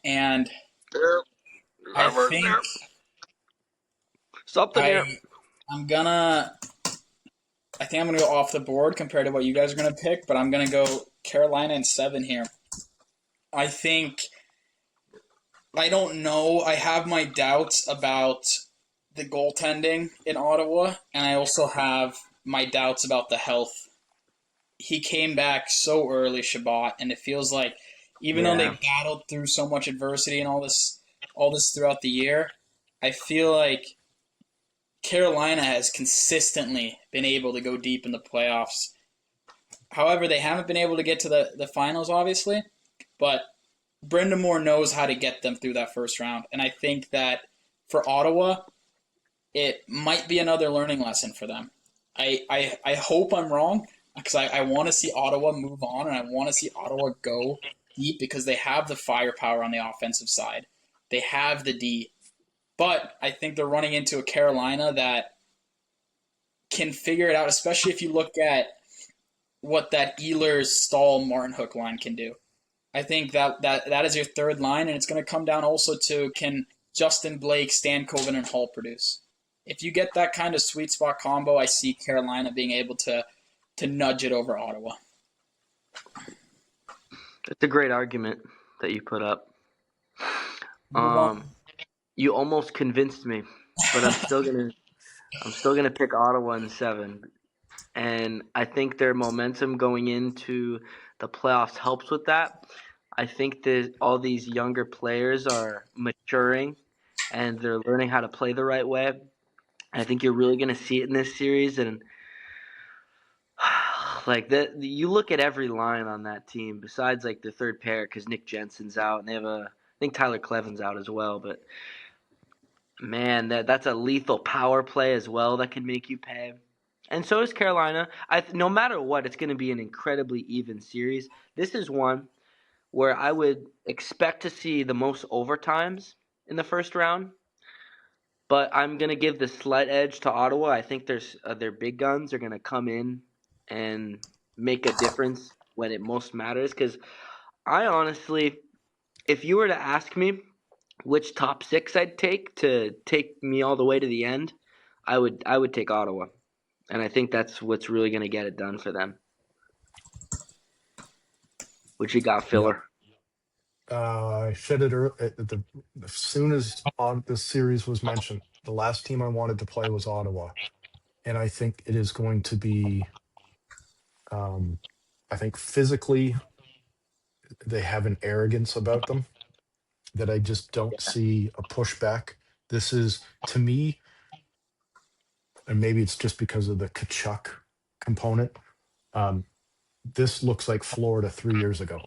and I think Something here. I'm gonna I think I'm gonna go off the board compared to what you guys are gonna pick, but I'm gonna go Carolina in 7 here. I think I don't know. I have my doubts about the goaltending in Ottawa, and I also have my doubts about the health. He came back so early, Shabbat, and it feels like even though they Yeah. battled through so much adversity and all this throughout the year, I feel like Carolina has consistently been able to go deep in the playoffs. However, they haven't been able to get to the finals, obviously, but Brendan Moore knows how to get them through that first round. And I think that for Ottawa, it might be another learning lesson for them. I hope I'm wrong because I want to see Ottawa move on and I want to see Ottawa go deep because they have the firepower on the offensive side. They have the D. But I think they're running into a Carolina that can figure it out, especially if you look at what that Ehlers, Stahl, Martin Hook line can do. I think that is your third line, and it's going to come down also to can Justin Blake, Stankoven, and Hall produce. If you get that kind of sweet spot combo, I see Carolina being able to nudge it over Ottawa. It's a great argument that you put up. Move on. You almost convinced me, but I'm still gonna pick Ottawa in 7. And I think their momentum going into the playoffs helps with that. I think that all these younger players are maturing and they're learning how to play the right way. And I think you're really going to see it in this series. And like you look at every line on that team besides like the third pair because Nick Jensen's out and they have I think Tyler Cleven's out as well. But man, that's a lethal power play as well that can make you pay. And so is Carolina. No matter what, it's going to be an incredibly even series. This is one where I would expect to see the most overtimes in the first round. But I'm going to give the slight edge to Ottawa. I think their big guns are going to come in and make a difference when it most matters. Because I honestly, if you were to ask me which top 6 I'd take to take me all the way to the end, I would take Ottawa. And I think that's what's really going to get it done for them. What you got, Filler? I said it as soon as this series was mentioned. The last team I wanted to play was Ottawa, and I think it is going to be. I think physically, they have an arrogance about them that I just don't see a pushback. This is to me, and maybe it's just because of the Kachuk component. Um, this looks like Florida 3 years ago.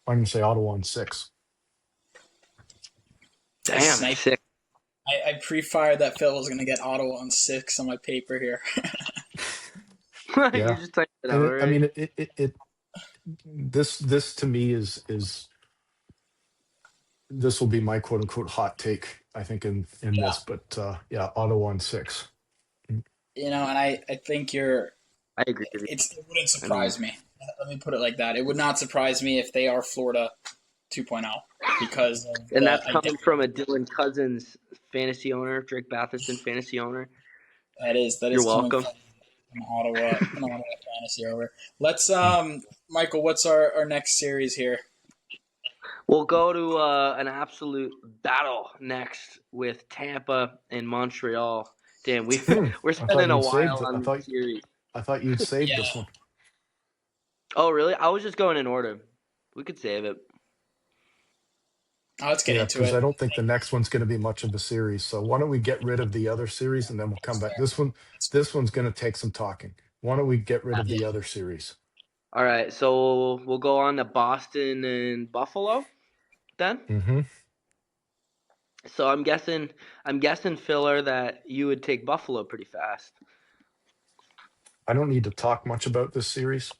I'm going to say Ottawa in 6. Damn, sick. I pre-fired that Phil was going to get Ottawa on 6 on my paper here. Yeah, You just typed it out, and right? I mean this to me is this will be my quote unquote hot take. I think in Yeah. this, but yeah, Ottawa in 6. And I think I agree with you. it wouldn't surprise me. Let me put it like that. It would not surprise me if they are Florida 2.0 because And that's coming from a Dylan Cousins fantasy owner, Drake Batherson fantasy owner. that is You're coming welcome. from Ottawa fantasy over. Let's Michael, what's our next series here? We'll go to an absolute battle next with Tampa and Montreal. Damn, we're I thought spending a you'd saved while it. on this series. I thought you'd saved Yeah. this one. Oh, really? I was just going in order. We could save it. Let's get into Because it. I don't think the next one's going to be much of a series. So why don't we get rid of the other series and then we'll come back. This one's going to take some talking. Why don't we get rid of the other series? All right, so we'll go on to Boston and Buffalo then. Mm-hmm. So I'm guessing, Filler, that you would take Buffalo pretty fast. I don't need to talk much about this series.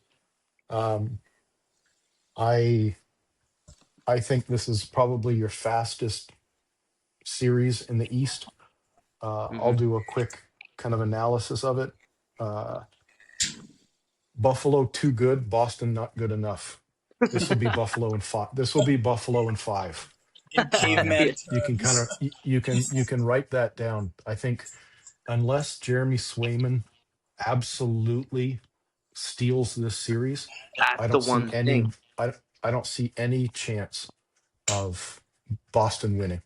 Um, I I think this is probably your fastest series in the East. I'll Hmm. do a quick kind of analysis of it. Uh, Buffalo too good, Boston not good enough. This will be Buffalo in five. This will be Buffalo in five. In caveman Yeah. You can kind terms. of you can write that down. I think unless Jeremy Swayman absolutely steals this series, I That's the don't see one any. thing. I don't see any chance of Boston winning.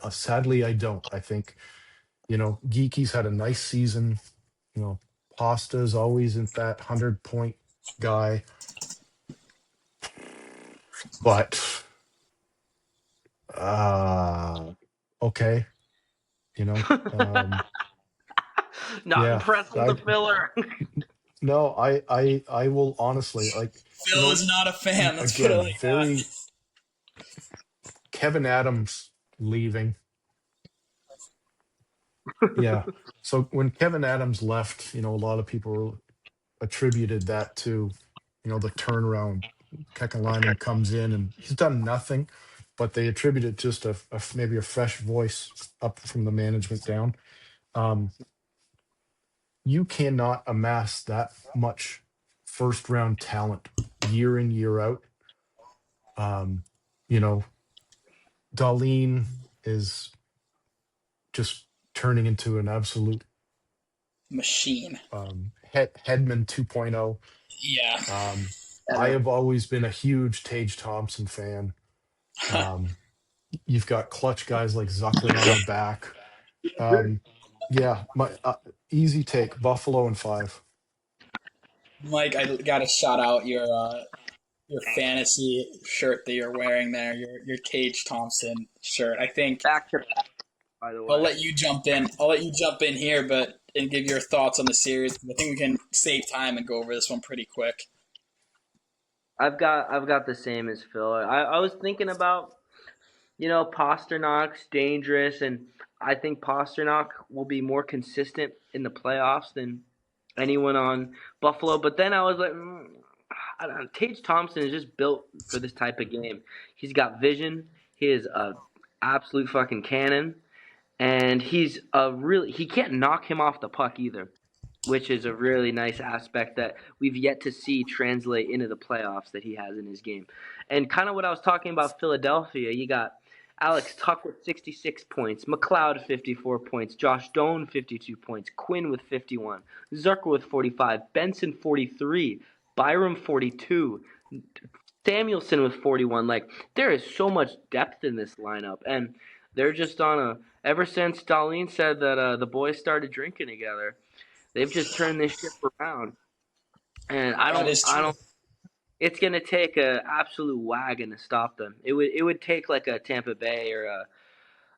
Sadly I don't. I think Geeky's had a nice season. Pasta's always in that 100-point guy, but uh, okay, you know, um, Not yeah. impressed with the I filler. No, I will honestly Phil is not a fan. Let's put it again, like that. very Kevin Adams leaving. Yeah. So when Kevin Adams left, a lot of people attributed that to, the turnaround. Kekalainen comes in and he's done nothing, but they attributed just maybe a fresh voice up from the management down. Um, you cannot amass that much first round talent year in, year out. Um, you know, Darlene is just turning into an absolute Machine. Headman 2.0. Yeah. I Better. have always been a huge Tage Thompson fan. Um, you've got clutch guys like Zucker on the back. Um, yeah, my easy take Buffalo in five. Mike, I gotta shout out your fantasy shirt that you're wearing there, your Tage Thompson shirt. I think Back to back, by the I'll way. let you jump in. I'll let you jump in here, but and give your thoughts on the series. I think we can save time and go over this one pretty quick. I've got the same as Phil. I was thinking about Pasternak's dangerous, and I think Pasternak will be more consistent in the playoffs than anyone on Buffalo. But then I was like, I don't know. Tage Thompson is just built for this type of game. He's got vision. He is a absolute fucking cannon, and he can't knock him off the puck either, which is a really nice aspect that we've yet to see translate into the playoffs that he has in his game. And kind of what I was talking about Philadelphia, you got Alex Tuck with 66 points, McLeod 54 points, Josh Doan 52 points, Quinn with 51, Zucker with 45, Benson 43, Byram 42, Samuelson with 41. Like, there is so much depth in this lineup, and they're just on a. Ever since Darlene said that the boys started drinking together, they've just turned this ship around, and I That don't, is I true. don't. It's gonna take a absolute wagon to stop them. It would take like a Tampa Bay or a,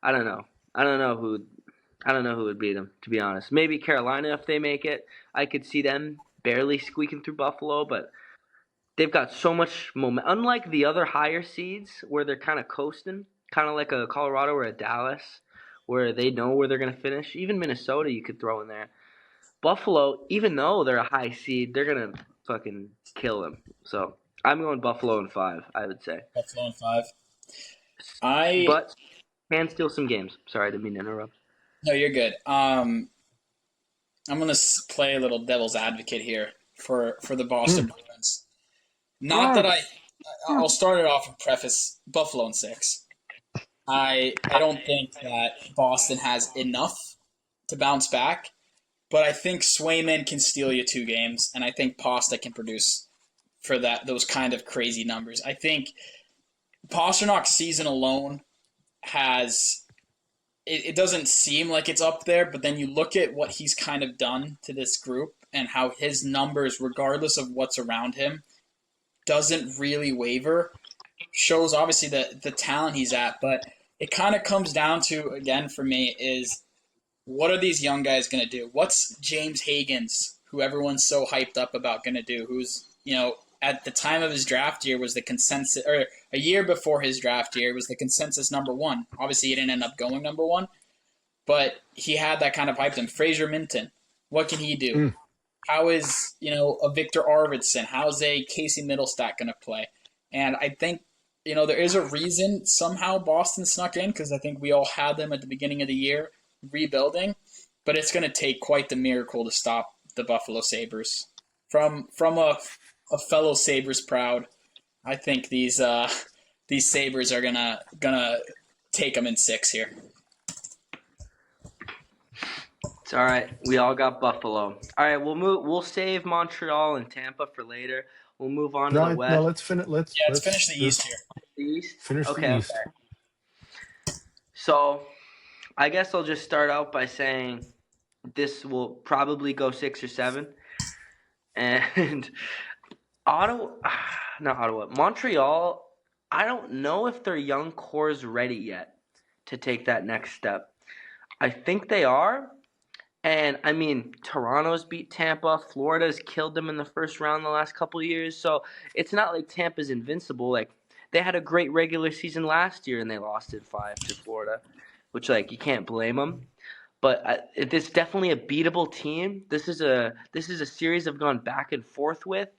I don't know. I don't know who, I don't know who would beat them, to be honest. Maybe Carolina if they make it. I could see them barely squeaking through Buffalo, but they've got so much momentum. Unlike the other higher seeds where they're kind of coasting, kind of like a Colorado or a Dallas, where they know where they're gonna finish. Even Minnesota, you could throw in there. Buffalo, even though they're a high seed, they're gonna fucking kill them. So I'm going Buffalo in five, I would say, Buffalo in five. I but can steal some games. Sorry, I didn't mean to interrupt. No, you're good. I'm gonna play a little devil's advocate here for the Boston Mm, Bruins. Not that I'll start it off and preface Buffalo in six. I don't think that Boston has enough to bounce back, but I think Swayman can steal you 2 games, and I think Pasta can produce for those kind of crazy numbers. I think Pasternak's season alone has it doesn't seem like it's up there, but then you look at what he's kind of done to this group and how his numbers, regardless of what's around him, doesn't really waver. Shows obviously the talent he's at, but it kind of comes down to, again, for me, is what are these young guys going to do? What's James Hagen's, who everyone's so hyped up about, going to do? Who's, at the time of his draft year was the consensus, or a year before his draft year was the consensus number one. Obviously, he didn't end up going number one, but he had that kind of hype. And Fraser Minton, what can he do? mm. How is, a Victor Arvidsson? How's a Casey Middlestat going to play? And I think, there is a reason somehow Boston snuck in, because I think we all had them at the beginning of the year rebuilding, but it's going to take quite the miracle to stop the Buffalo Sabres. From a fellow Sabres proud, I think these Sabres are gonna take them in 6 here. It's all right. We all got Buffalo. All right, we'll save Montreal and Tampa for later. We'll move on to the West. No, let's finish. Let's finish the East here. The East? Finish okay, the East. Okay. So, I guess I'll just start out by saying this will probably go 6 or 7. And Montreal, I don't know if their young core is ready yet to take that next step. I think they are. And, I mean, Toronto's beat Tampa. Florida's killed them in the first round the last couple of years. So it's not like Tampa's invincible. Like, they had a great regular season last year, and they lost in 5 to Florida, which, like, you can't blame them. But it's definitely a beatable team. This is a series I've gone back and forth with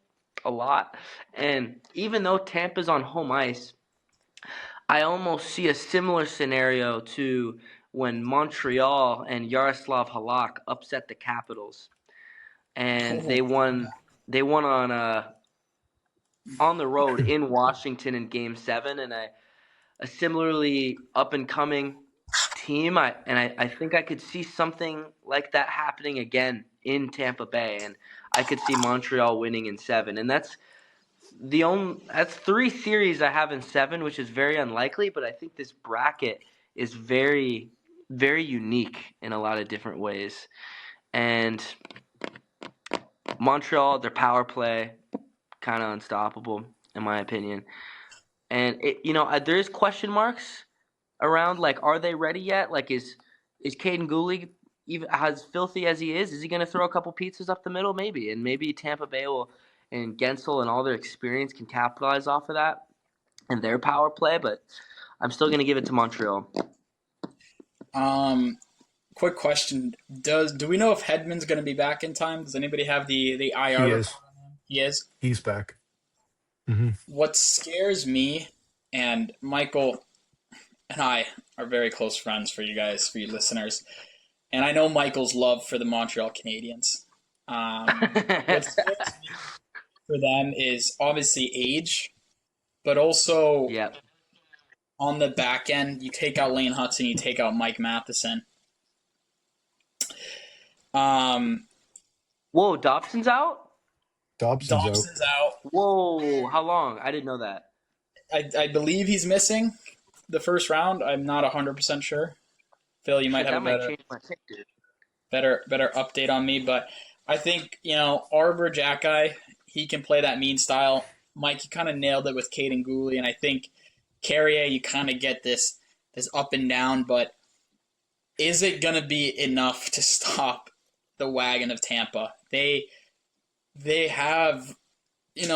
a lot. And even though Tampa's on home ice, I almost see a similar scenario to when Montreal and Yaroslav Halak upset the Capitals, and they won on the road in Washington in Game 7, and a similarly up and coming team. I think I could see something like that happening again in Tampa Bay, and I could see Montreal winning in 7, and that's 3 series I have in 7, which is very unlikely, but I think this bracket is very, very unique in a lot of different ways. And Montreal, their power play, kind of unstoppable in my opinion. And there's question marks around, like, are they ready yet? Like, is Caden Gooley, even as filthy as he is he going to throw a couple pizzas up the middle? Maybe. And maybe Tampa Bay and Gensel and all their experience can capitalize off of that and their power play, but I'm still going to give it to Montreal. Quick question: do we know if Hedman's going to be back in time? Does anybody have the IR? He is. He is. He's back. Mm-hmm. What scares me, and Michael and I are very close friends, for you listeners, and I know Michael's love for the Montreal Canadiens. What scares me for them is obviously age, but also on the back end, you take out Lane Hudson, you take out Mike Matheson. Whoa, Dobson's out? Dobson's out. Whoa, how long? I didn't know that. I believe he's missing the first round. I'm not 100% sure. Phil, you might have a better update on me, but I think, Arbor Jackeye, he can play that mean style. Mike, you kind of nailed it with Caden Gooley, and I think Carrier, you kind of get this up and down, but is it going to be enough to stop the wagon of Tampa? They have,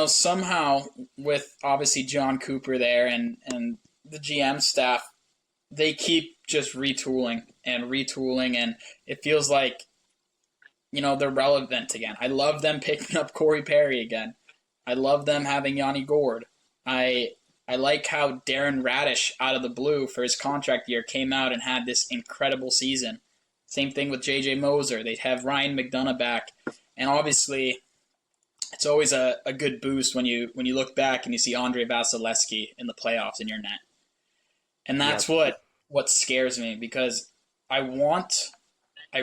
somehow with obviously John Cooper there and the GM staff, they keep just retooling, and it feels like, they're relevant again. I love them picking up Corey Perry again. I love them having Yanni Gourde. I like how Darren Radish, out of the blue for his contract year, came out and had this incredible season. Same thing with J.J. Moser. They'd have Ryan McDonough back. And obviously, it's always a good boost when you look back and you see Andre Vasilevsky in the playoffs in your net. And that's what scares me, because I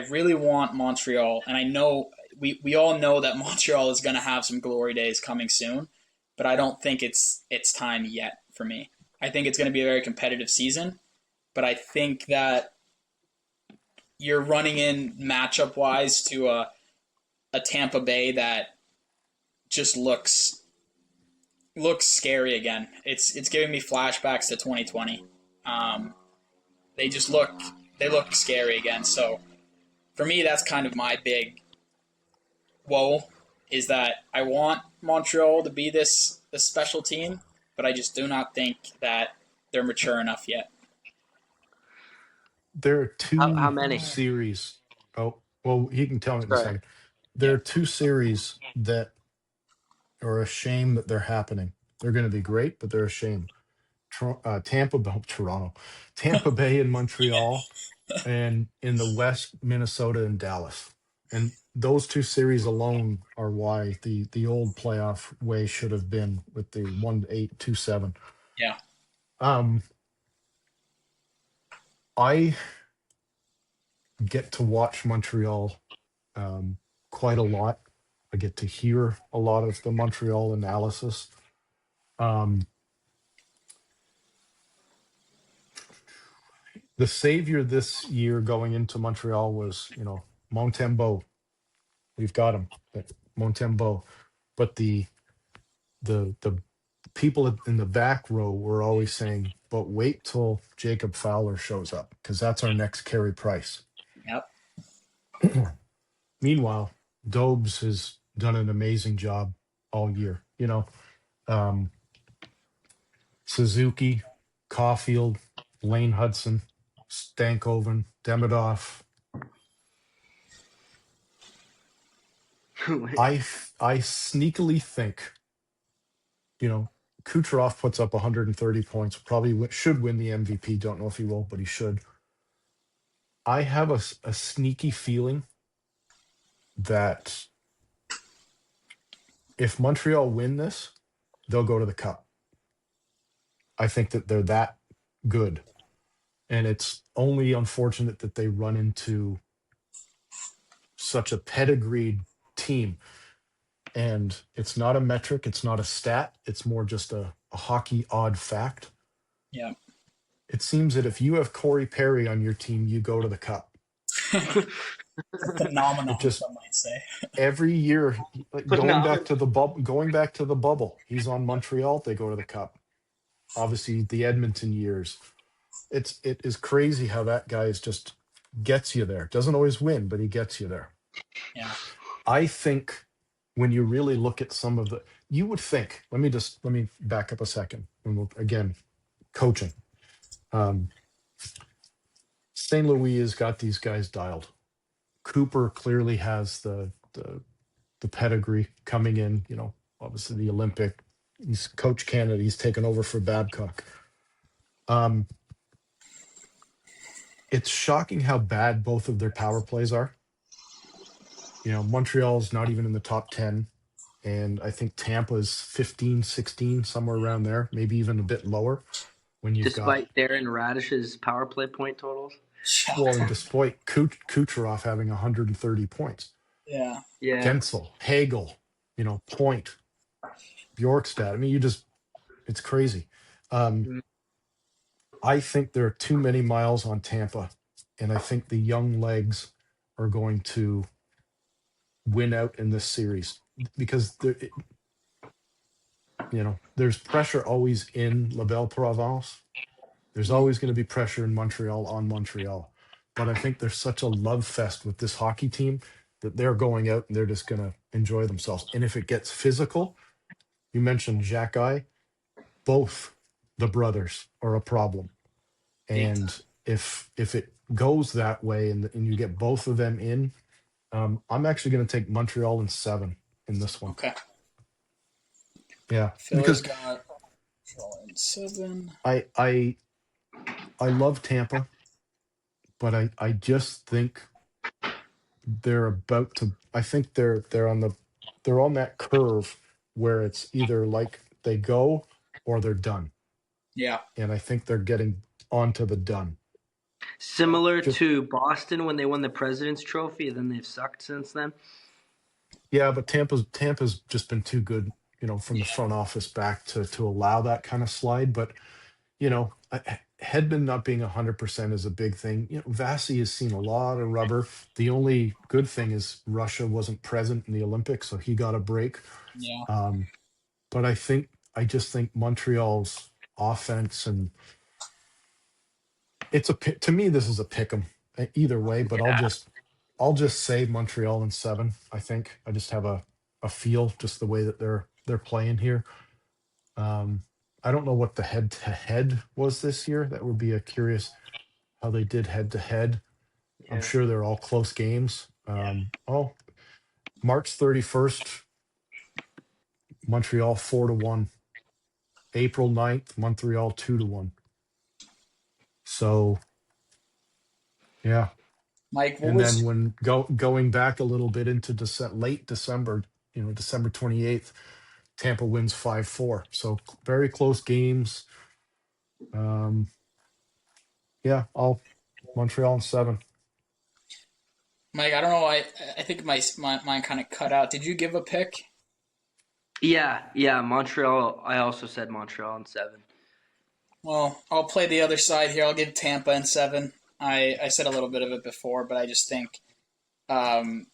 really want Montreal, and I know we all know that Montreal is going to have some glory days coming soon, but I don't think it's time yet for me. I think it's going to be a very competitive season, but I think that you're running in matchup-wise to a Tampa Bay that just looks scary again. It's giving me flashbacks to 2020. They look scary again. So for me, that's kind of my big woe, is that I want Montreal to be this special team, but I just do not think that they're mature enough yet. There are 2 how many series. Oh, well, he can tell me in a second. there are two series that are a shame that they're happening. They're going to be great, but they're a shame. Toronto, Tampa Bay and Montreal, and in the West, Minnesota and Dallas. And those two series alone are why the old playoff way should have been with the 1-8, 2-7. Yeah. I get to watch Montreal quite a lot. I get to hear a lot of the Montreal analysis. The savior this year going into Montreal was, Montembeault. We've got him, Montembeault. But the people in the back row were always saying, "But wait till Jacob Fowler shows up, because that's our next Carey Price." Yep. Meanwhile, Dobes has done an amazing job all year. Suzuki, Caulfield, Lane Hudson, Stankoven, Demidov. I sneakily think, Kucherov puts up 130 points, probably should win the MVP. Don't know if he will, but he should. I have a sneaky feeling that if Montreal win this, they'll go to the Cup. I think that they're that good. And it's only unfortunate that they run into such a pedigreed team. And it's not a metric, it's not a stat, it's more just a hockey odd fact. Yeah. It seems that if you have Corey Perry on your team, you go to the Cup. Phenomenal, some might say. Every year, going back to the bubble, he's on Montreal, they go to the Cup. Obviously, the Edmonton years. It is crazy how that guy just gets you there. Doesn't always win, but he gets you there. Yeah. I think when you really look at some of you would think, let me back up a second. And we'll, again, coaching. St. Louis has got these guys dialed. Cooper clearly has the pedigree coming in, obviously the Olympic. He's Coach Canada. He's taken over for Babcock. It's shocking how bad both of their power plays are. Montreal's not even in the top 10. And I think Tampa is 15, 16, somewhere around there, maybe even a bit lower. When you've despite Darren Radish's power play point totals. Well, and despite Kucherov having 130 points. Yeah. Gensel, Hagel, Point, Bjorkstad. I mean, it's crazy. I think there are too many miles on Tampa, and I think the young legs are going to win out in this series because there's pressure always in La Belle Province. There's always going to be pressure in Montreal on Montreal. But I think there's such a love fest with this hockey team that they're going out and they're just going to enjoy themselves. And if it gets physical, you mentioned Xhekaj, both the brothers are a problem. And if it goes that way and you get both of them in, I'm actually going to take Montreal in 7 in this one. Okay. Yeah. Philly's got Montreal in 7. I love Tampa, but I just think they're about to. I think they're on that curve where it's either like they go or they're done. Yeah. And I think they're getting onto the done. Similar to Boston when they won the President's Trophy, then they've sucked since then. Yeah, but Tampa's just been too good, from the front office back to allow that kind of slide. But Hedman not being 100% is a big thing. Vasi has seen a lot of rubber. The only good thing is Russia wasn't present in the Olympics, so he got a break. Yeah. But I just think Montreal's offense, and to me this is a pick 'em either way. But I'll just say Montreal in 7. I think I just have a feel just the way that they're playing here. I don't know what the head-to-head was this year. That would be a curious how they did head-to-head. Yeah. I'm sure they're all close games. March 31st, Montreal 4-1. April 9th, Montreal 2-1. So, yeah. Mike, what And was then when going back a little bit into late December, December 28th, Tampa wins 5-4. So very close games. Yeah, all Montreal in 7. Mike? I don't know. I think mine kind of cut out. Did you give a pick? Yeah, Montreal. I also said Montreal in 7. Well, I'll play the other side here. I'll give Tampa in 7. I said a little bit of it before, but I just think um,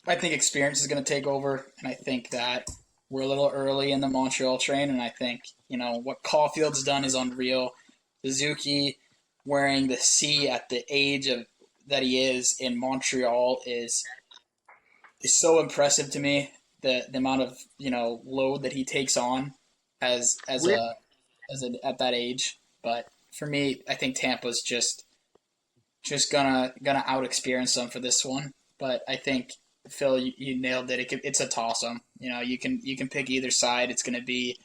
I think experience is going to take over, and I think that we're a little early in the Montreal train, and I think what Caulfield's done is unreal. Suzuki wearing the C at the age of that he is in Montreal is so impressive to me. The amount of load that he takes on as With a at that age. But for me, I think Tampa's just gonna out experience them for this one. But I think Phil, you nailed it. It's a toss 'em. You can pick either side. It's gonna be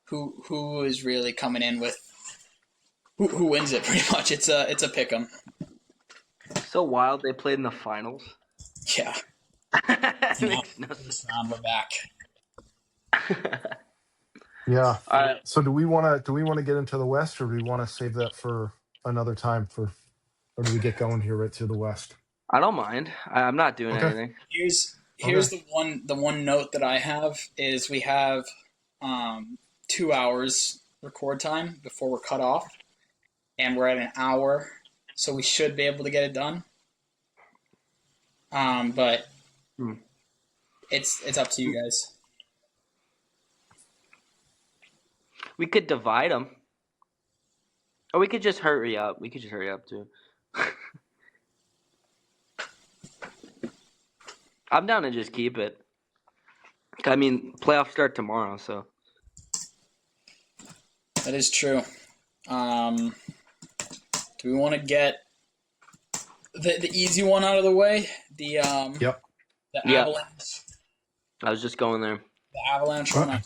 who is really coming in with who wins it. Pretty much, it's a pick 'em. so wild they played in the finals. Yeah. Makes no sense. First round, we're back. Yeah. All right. So do we want to get into the West, or do we want to save that for another time, or do we get going here right through the West? I don't mind. I'm not doing Okay. anything. Here's Okay. the one note that I have is we have 2 hours record time before we're cut off, and we're at an hour, so we should be able to get it done. But it's up to you guys. We could divide them. Or we could just hurry up. We could just hurry up, too. I'm down to just keep it. I mean, playoffs start tomorrow, so. That is true. Do we want to get the easy one out of the way? The Yep. the Yeah. Avalanche. I was just going there. The Avalanche one.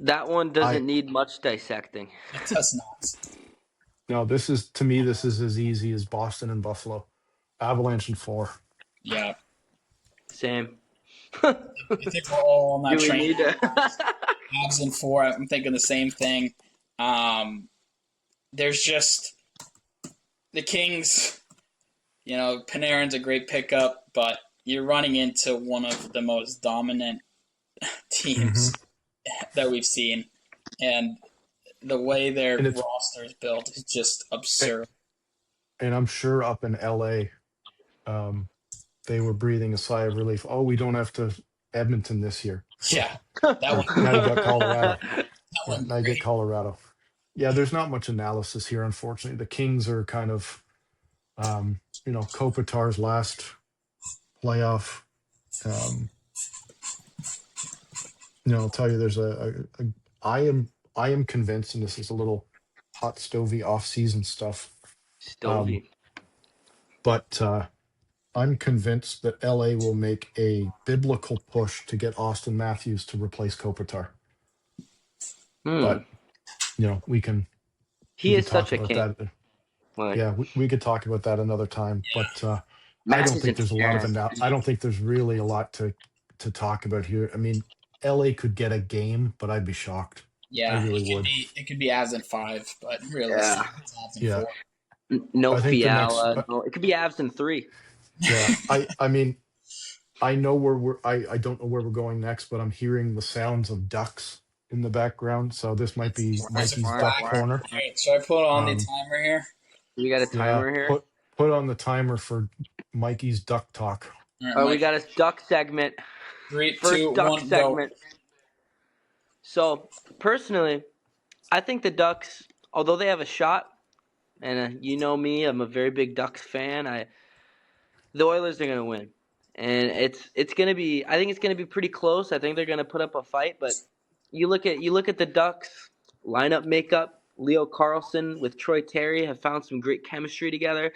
That one doesn't need much dissecting. It does not. No, this is as easy as Boston and Buffalo. Avalanche in 4. Yeah. Same. I think we're all on that Do we train. need to? Avs in 4. I'm thinking the same thing. There's just the Kings. Panarin's a great pickup, but you're running into one of the most dominant teams that we've seen, and the way their roster is built is just absurd. And I'm sure up in LA, they were breathing a sigh of relief. Oh, we don't have to Edmonton this year. Yeah, that one. Now you got Colorado. That Now you get Colorado. Yeah, there's not much analysis here, unfortunately. The Kings are kind of, Kopitar's last playoff. I'll tell you, there's I am convinced, and this is a little hot stovey off-season stuff. Stovey. But I'm convinced that LA will make a biblical push to get Austin Matthews to replace Kopitar. But we can. He is such a king. That. Yeah, we could talk about that another time. Yeah. But I don't think there's I don't think there's really a lot to talk about here. I mean, LA could get a game, but I'd be shocked. Yeah, I really would. It could be Avs in 5, but realistically, it's Avs in 4. No Fiala. It could be Avs in 3. Yeah, I mean, I know I don't know where we're going next, but I'm hearing the sounds of ducks in the background, so this might be Mikey's duck corner. All right, should I put on the timer here? You got a timer here? Put on the timer for Mikey's duck talk. Right, we got a duck segment. 3, First 2, duck 1, segment. go. So, personally, I think the Ducks, although they have a shot, and you know me, I'm a very big Ducks fan. The Oilers are going to win, and it's going to be. I think it's going to be pretty close. I think they're going to put up a fight. But you look at the Ducks lineup makeup. Leo Carlson with Troy Terry have found some great chemistry together.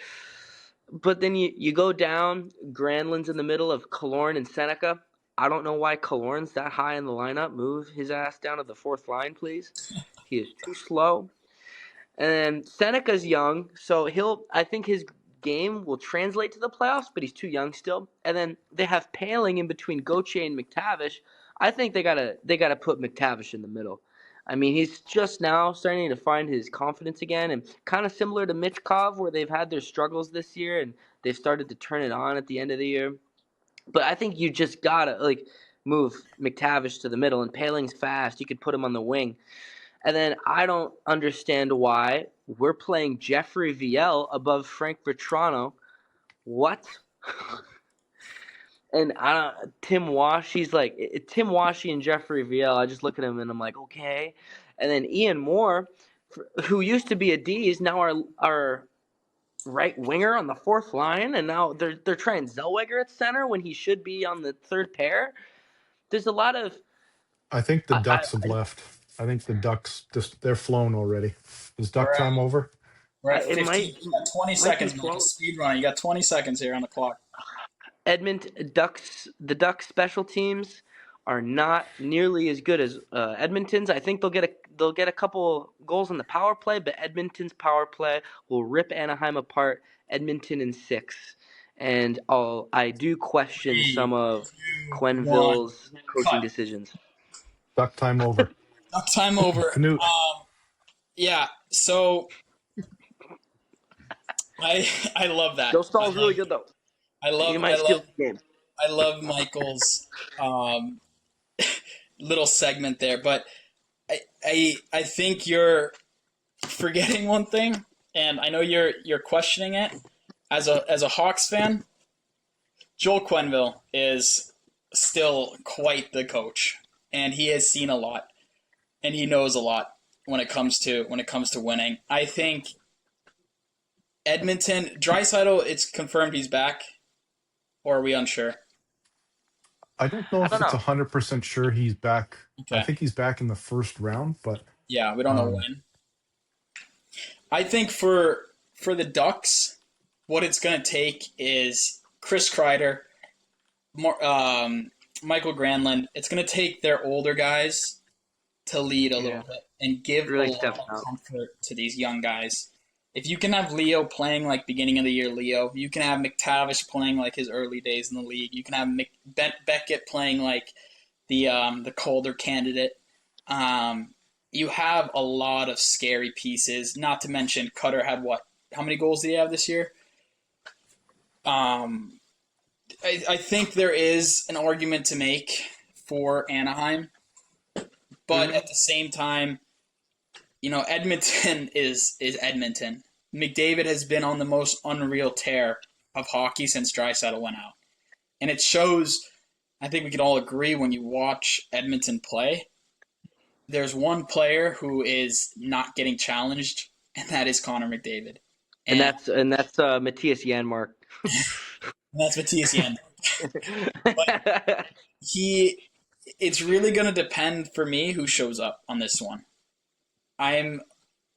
But then you go down. Granlund's in the middle of Killorn and Seneca. I don't know why Killorn's that high in the lineup. Move his ass down to the fourth line, please. He is too slow. And Seneca's young, so I think his game will translate to the playoffs, but he's too young still. And then they have Paling in between Gauthier and McTavish. I think they gotta put McTavish in the middle. I mean, he's just now starting to find his confidence again, and kind of similar to Michkov, where they've had their struggles this year and they've started to turn it on at the end of the year. But I think you just gotta move McTavish to the middle, and Paling's fast. You could put him on the wing. And then I don't understand why we're playing Jeffrey Viel above Frank Vetrano. What? And Tim Washy's Tim Washy and Jeffrey Viel. I just look at him and I'm like, okay. And then Ian Moore, who used to be a D, is now our right winger on the fourth line, and now they're trying Zellweger at center when he should be on the third pair. There's a lot of. I think the Ducks have left. I think the Ducks they're flown already. Is Duck time over? We're at It 15. might You got 20 seconds, Michael. Speed running. You got 20 seconds here on the clock. The Ducks special teams are not nearly as good as Edmonton's. I think they'll get a couple goals on the power play, but Edmonton's power play will rip Anaheim apart. Edmonton in 6, and I do question some of Quenneville's coaching decisions. Duck time over. Duck time over. Canute. Yeah. So I love that. Joe Stahl's really good though. I love the game. I love Michael's little segment there, but I think you're forgetting one thing, and I know you're questioning it. As a Hawks fan, Joel Quenneville is still quite the coach, and he has seen a lot, and he knows a lot when it comes to winning. I think Edmonton, Draisaitl, it's confirmed he's back, or are we unsure? I don't know if it's 100% sure he's back. Okay. I think he's back in the first round, but yeah, we don't know when. I think for the Ducks, what it's going to take is Chris Kreider, Michael Granlund. It's going to take their older guys to lead a little bit and give a lot of comfort to these young guys. If you can have Leo playing like beginning of the year Leo, you can have McTavish playing like his early days in the league. You can have Beckett playing like the Calder candidate. You have a lot of scary pieces. Not to mention Cutter had what? How many goals did he have this year? I think there is an argument to make for Anaheim, but at the same time, Edmonton is Edmonton. McDavid has been on the most unreal tear of hockey since Draisaitl went out. And it shows, I think we can all agree when you watch Edmonton play, there's one player who is not getting challenged, and that is Connor McDavid. And that's Matthias Janmark. That's Matthias Janmark. But it's really going to depend for me who shows up on this one. I'm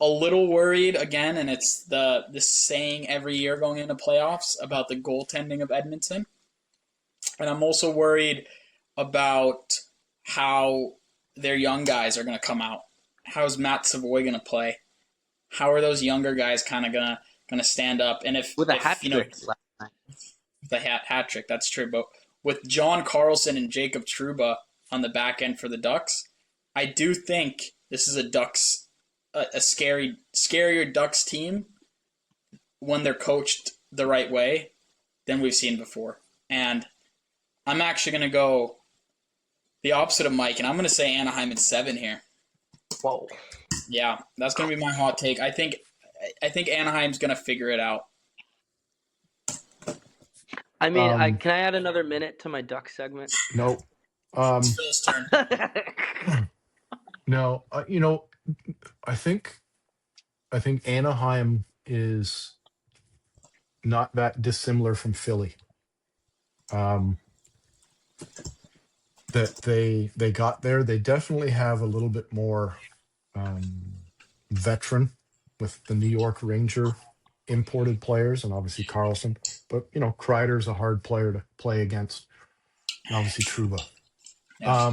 a little worried again, and it's the saying every year going into playoffs about the goaltending of Edmonton. And I'm also worried about how their young guys are going to come out. How's Matt Savoy going to play? How are those younger guys kind of going to stand up? And with a hat trick last night. With a hat trick, that's true. But with John Carlson and Jacob Trouba on the back end for the Ducks, I do think this is a scarier Ducks team when they're coached the right way than we've seen before. And I'm actually going to go the opposite of Mike, and I'm going to say Anaheim in 7 here. Whoa. Yeah, that's going to be my hot take. I think Anaheim's going to figure it out. I mean, can I add another minute to my Duck segment? No. It's Phil's turn. No, I think Anaheim is not that dissimilar from Philly. That they got there. They definitely have a little bit more veteran with the New York Ranger imported players, and obviously Carlson. But Kreider's a hard player to play against, and obviously Trouba. Yeah.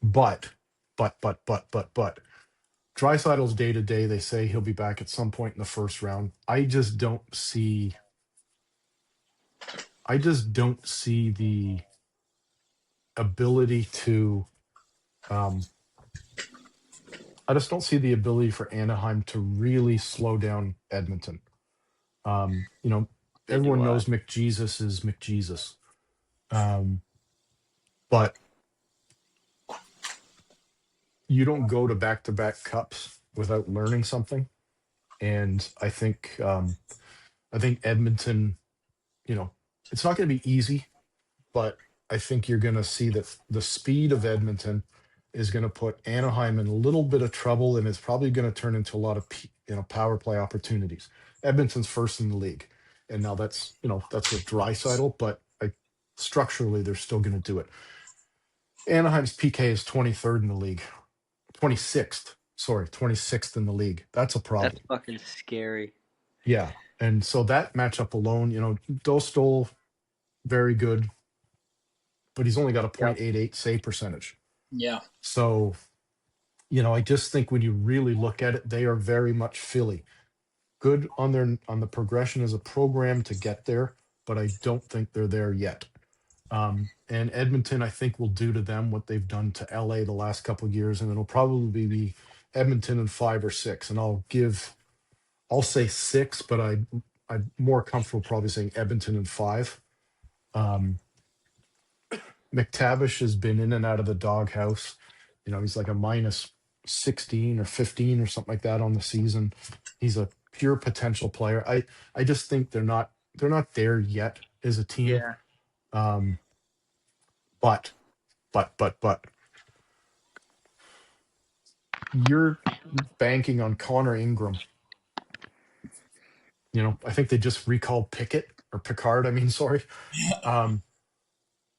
But Draisaitl's day to day. They say he'll be back at some point in the first round. I just don't see the ability to. I just don't see the ability for Anaheim to really slow down Edmonton. Everyone knows McJesus is McJesus. But you don't go to back-to-back cups without learning something. And I think Edmonton, it's not going to be easy, but I think you're going to see that the speed of Edmonton is going to put Anaheim in a little bit of trouble, and it's probably going to turn into a lot of power play opportunities. Edmonton's first in the league, and now that's with Draisaitl, but structurally they're still going to do it. Anaheim's PK is 23rd in the league, 26th in the league. That's a problem. That's fucking scary. Yeah, and so that matchup alone, Dostal, very good, but he's only got a .88 save percentage. Yeah. So, I just think when you really look at it, they are very much Philly. Good on the progression as a program to get there, but I don't think they're there yet. And Edmonton, I think, will do to them what they've done to LA the last couple of years, and it'll probably be Edmonton in 5 or 6. And I'll say 6, but I'm more comfortable probably saying Edmonton in 5. McTavish has been in and out of the doghouse. He's like a minus 16 or 15 or something like that on the season. He's a pure potential player. I just think they're not there yet as a team. Yeah. But you're banking on Connor Ingram. I think they just recalled Picard. I mean, sorry.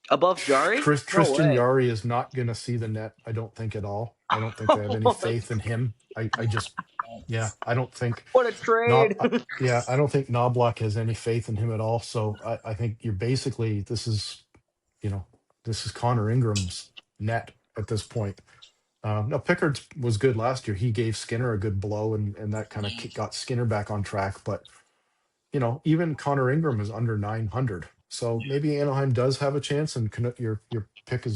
Above Jari? Tristan Jari is not going to see the net, I don't think, at all. I don't think they have any faith in him. I don't think. What a trade! I don't think Knobloch has any faith in him at all. So I think you're basically this is Connor Ingram's net at this point. Now Pickard was good last year. He gave Skinner a good blow, and that kind of got Skinner back on track. But even Connor Ingram is under 900. So maybe Anaheim does have a chance, and your pick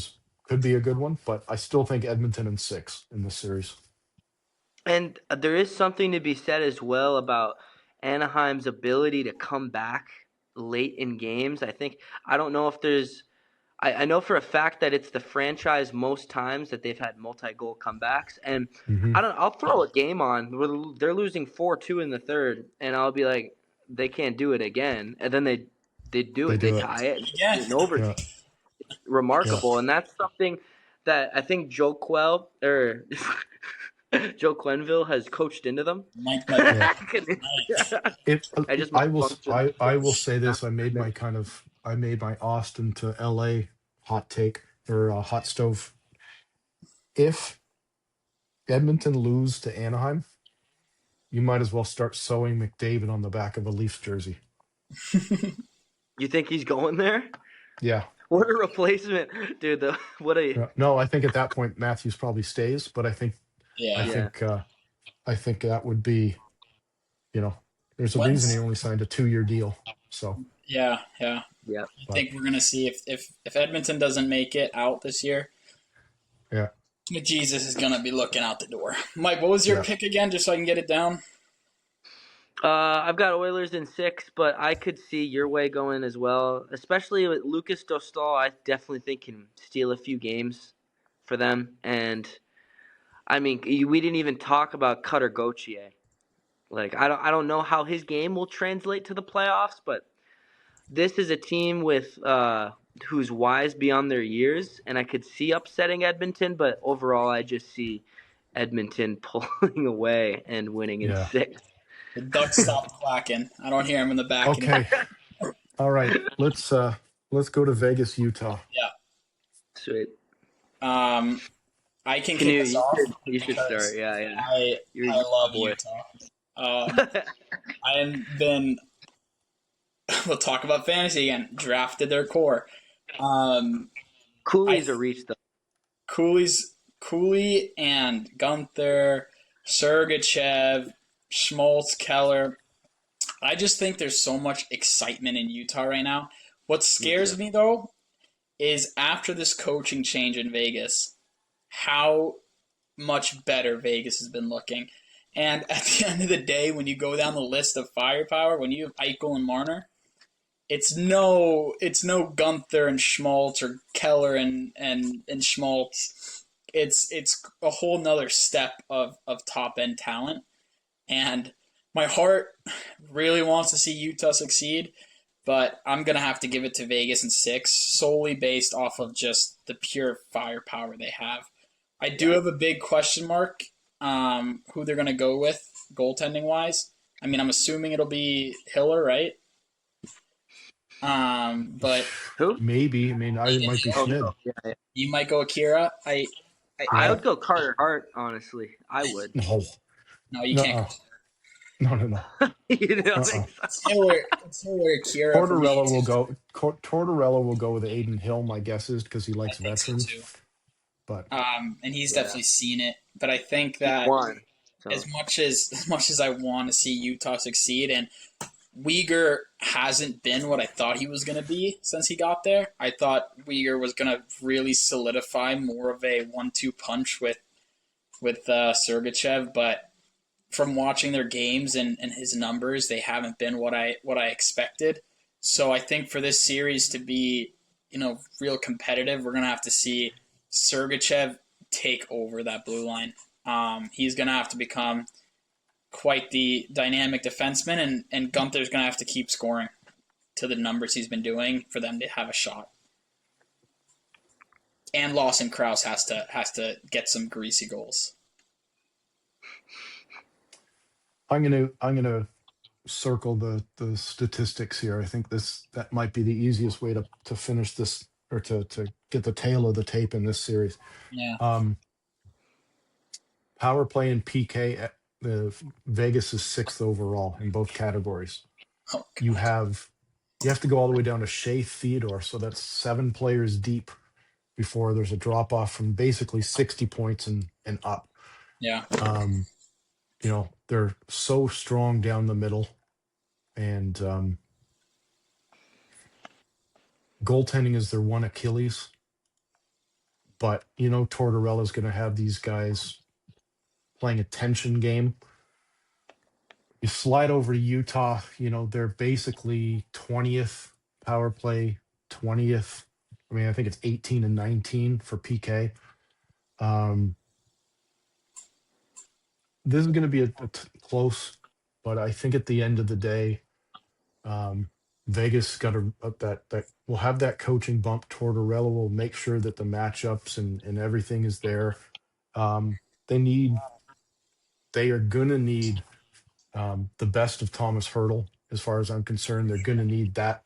could be a good one. But I still think Edmonton in 6 in this series. And there is something to be said as well about Anaheim's ability to come back late in games. I don't know if there's. I know for a fact that it's the franchise most times that they've had multi-goal comebacks, and I'll throw a game on. They're losing 4-2 in the third, and I'll be like, they can't do it again, and then they do it. They tie it. In overtime. It's remarkable, and that's something that I think Joe Quenneville has coached into them. I will say this. I made my Austin to LA hot take or hot stove. If Edmonton lose to Anaheim, you might as well start sewing McDavid on the back of a Leafs jersey. You think he's going there? Yeah. What a replacement, dude! No, I think at that point Matthews probably stays, but I think that would be, there's a reason he only signed a 2-year deal. So yeah. I think we're gonna see if Edmonton doesn't make it out this year. Yeah, Jesus is gonna be looking out the door. Mike, what was your pick again, just so I can get it down? I've got Oilers in 6, but I could see your way going as well, especially with Lucas Dostal. I definitely think can steal a few games for them. And I mean, we didn't even talk about Cutter Gauthier. Like, I don't know how his game will translate to the playoffs, but this is a team with who's wise beyond their years, and I could see upsetting Edmonton, but overall I just see Edmonton pulling away and winning in 6. The ducks stopped quacking. I don't hear him in the back anymore. All right. Let's go to Vegas, Utah. Yeah. Sweet. I can kick us off. You should start. Yeah. I love Utah. I have been. We'll talk about fantasy again. Drafted their core. I Cooley's a reach though. Cooley and Gunther, Sergachev, Schmaltz, Keller. I just think there's so much excitement in Utah right now. What scares me though is after this coaching change in Vegas, how much better Vegas has been looking. And at the end of the day, when you go down the list of firepower, when you have Eichel and Marner, it's no Gunther and Schmaltz or Keller and Schmaltz. It's a whole nother step of top end talent. And my heart really wants to see Utah succeed, but I'm gonna have to give it to Vegas in 6, solely based off of just the pure firepower they have. I do have a big question mark, who they're gonna go with goaltending wise. I mean, I'm assuming it'll be Hiller, right? But Who? Maybe. I mean, it might be Oh, Schmid. no. Yeah. you might go Akira. I would go Carter Hart, honestly. I would. No. No, you can't No. go. No. You don't think so? It's Hiller Akira. Tortorella will go. Tortorella will go with Aiden Hill. My guess is because he likes I think so veterans. too. But And he's definitely seen it. But I think that One. So. as much as I want to see Utah succeed, and Uyghur hasn't been what I thought he was going to be since he got there. I thought Uyghur was going to really solidify more of a 1-2 punch with Sergachev, but from watching their games and his numbers, they haven't been what I expected. So I think for this series to be, real competitive, we're going to have to see Sergachev take over that blue line. He's going to have to become quite the dynamic defenseman, and Gunther's going to have to keep scoring to the numbers he's been doing for them to have a shot. And Lawson Krause has to get some greasy goals. I'm gonna circle the statistics here. I think that might be the easiest way to finish this, or to get the tail of the tape in this series. Yeah. Power play and PK. The Vegas is 6th overall in both categories. Oh, You have to go all the way down to Shea Theodore, so that's 7 players deep before there's a drop off from basically 60 points and up. yeah. They're so strong down the middle, and goaltending is their one Achilles. But Tortorella's going to have these guys playing a tension game. You slide over to Utah, they're basically 20th power play, 20th. I mean, I think it's 18 and 19 for PK. This is going to be close, but I think at the end of the day, Vegas got that will have that coaching bump. Tortorella will make sure that the matchups and everything is there. They are going to need the best of Thomas Hurdle, as far as I'm concerned. They're going to need that,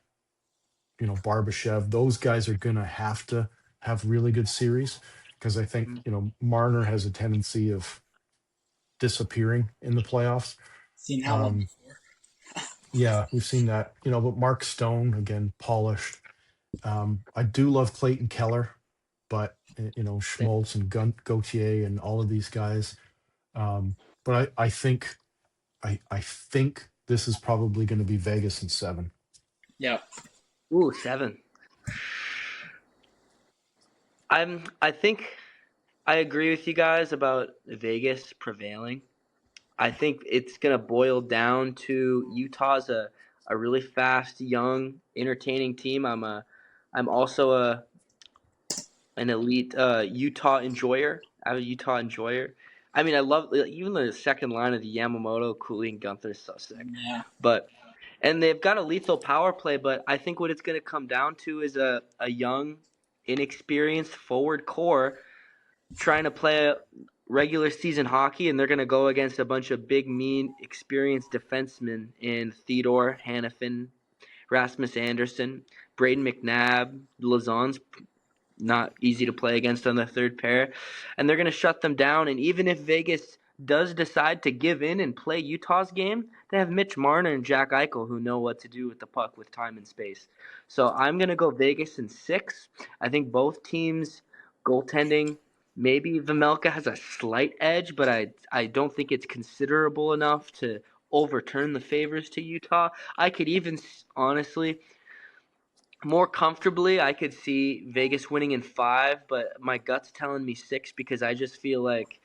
Barbashev. Those guys are going to have really good series, because I think, Marner has a tendency of disappearing in the playoffs. Seen that one before. Yeah, we've seen that. But Mark Stone, again, polished. I do love Clayton Keller, but, Schmaltz and Gauthier and all of these guys. But I think this is probably going to be Vegas in 7. Yeah. Ooh, 7. I think I agree with you guys about Vegas prevailing. I think it's gonna boil down to Utah's a really fast, young, entertaining team. I'm also an elite Utah enjoyer. I'm a Utah enjoyer. I mean, I love even the second line of the Yamamoto, Cooley, and Gunther is so sick. Yeah. And they've got a lethal power play, but I think what it's going to come down to is a young, inexperienced forward core trying to play regular season hockey, and they're going to go against a bunch of big, mean, experienced defensemen in Theodore, Hannafin, Rasmus Anderson, Braden McNabb. Lazon's not easy to play against on the third pair, and they're going to shut them down. And even if Vegas does decide to give in and play Utah's game, they have Mitch Marner and Jack Eichel who know what to do with the puck with time and space. So I'm going to go Vegas in 6. I think both teams goaltending, maybe Vejmelka has a slight edge, but I don't think it's considerable enough to overturn the favors to Utah. I could even, honestly, more comfortably, I could see Vegas winning in 5, but my gut's telling me 6 because I just feel like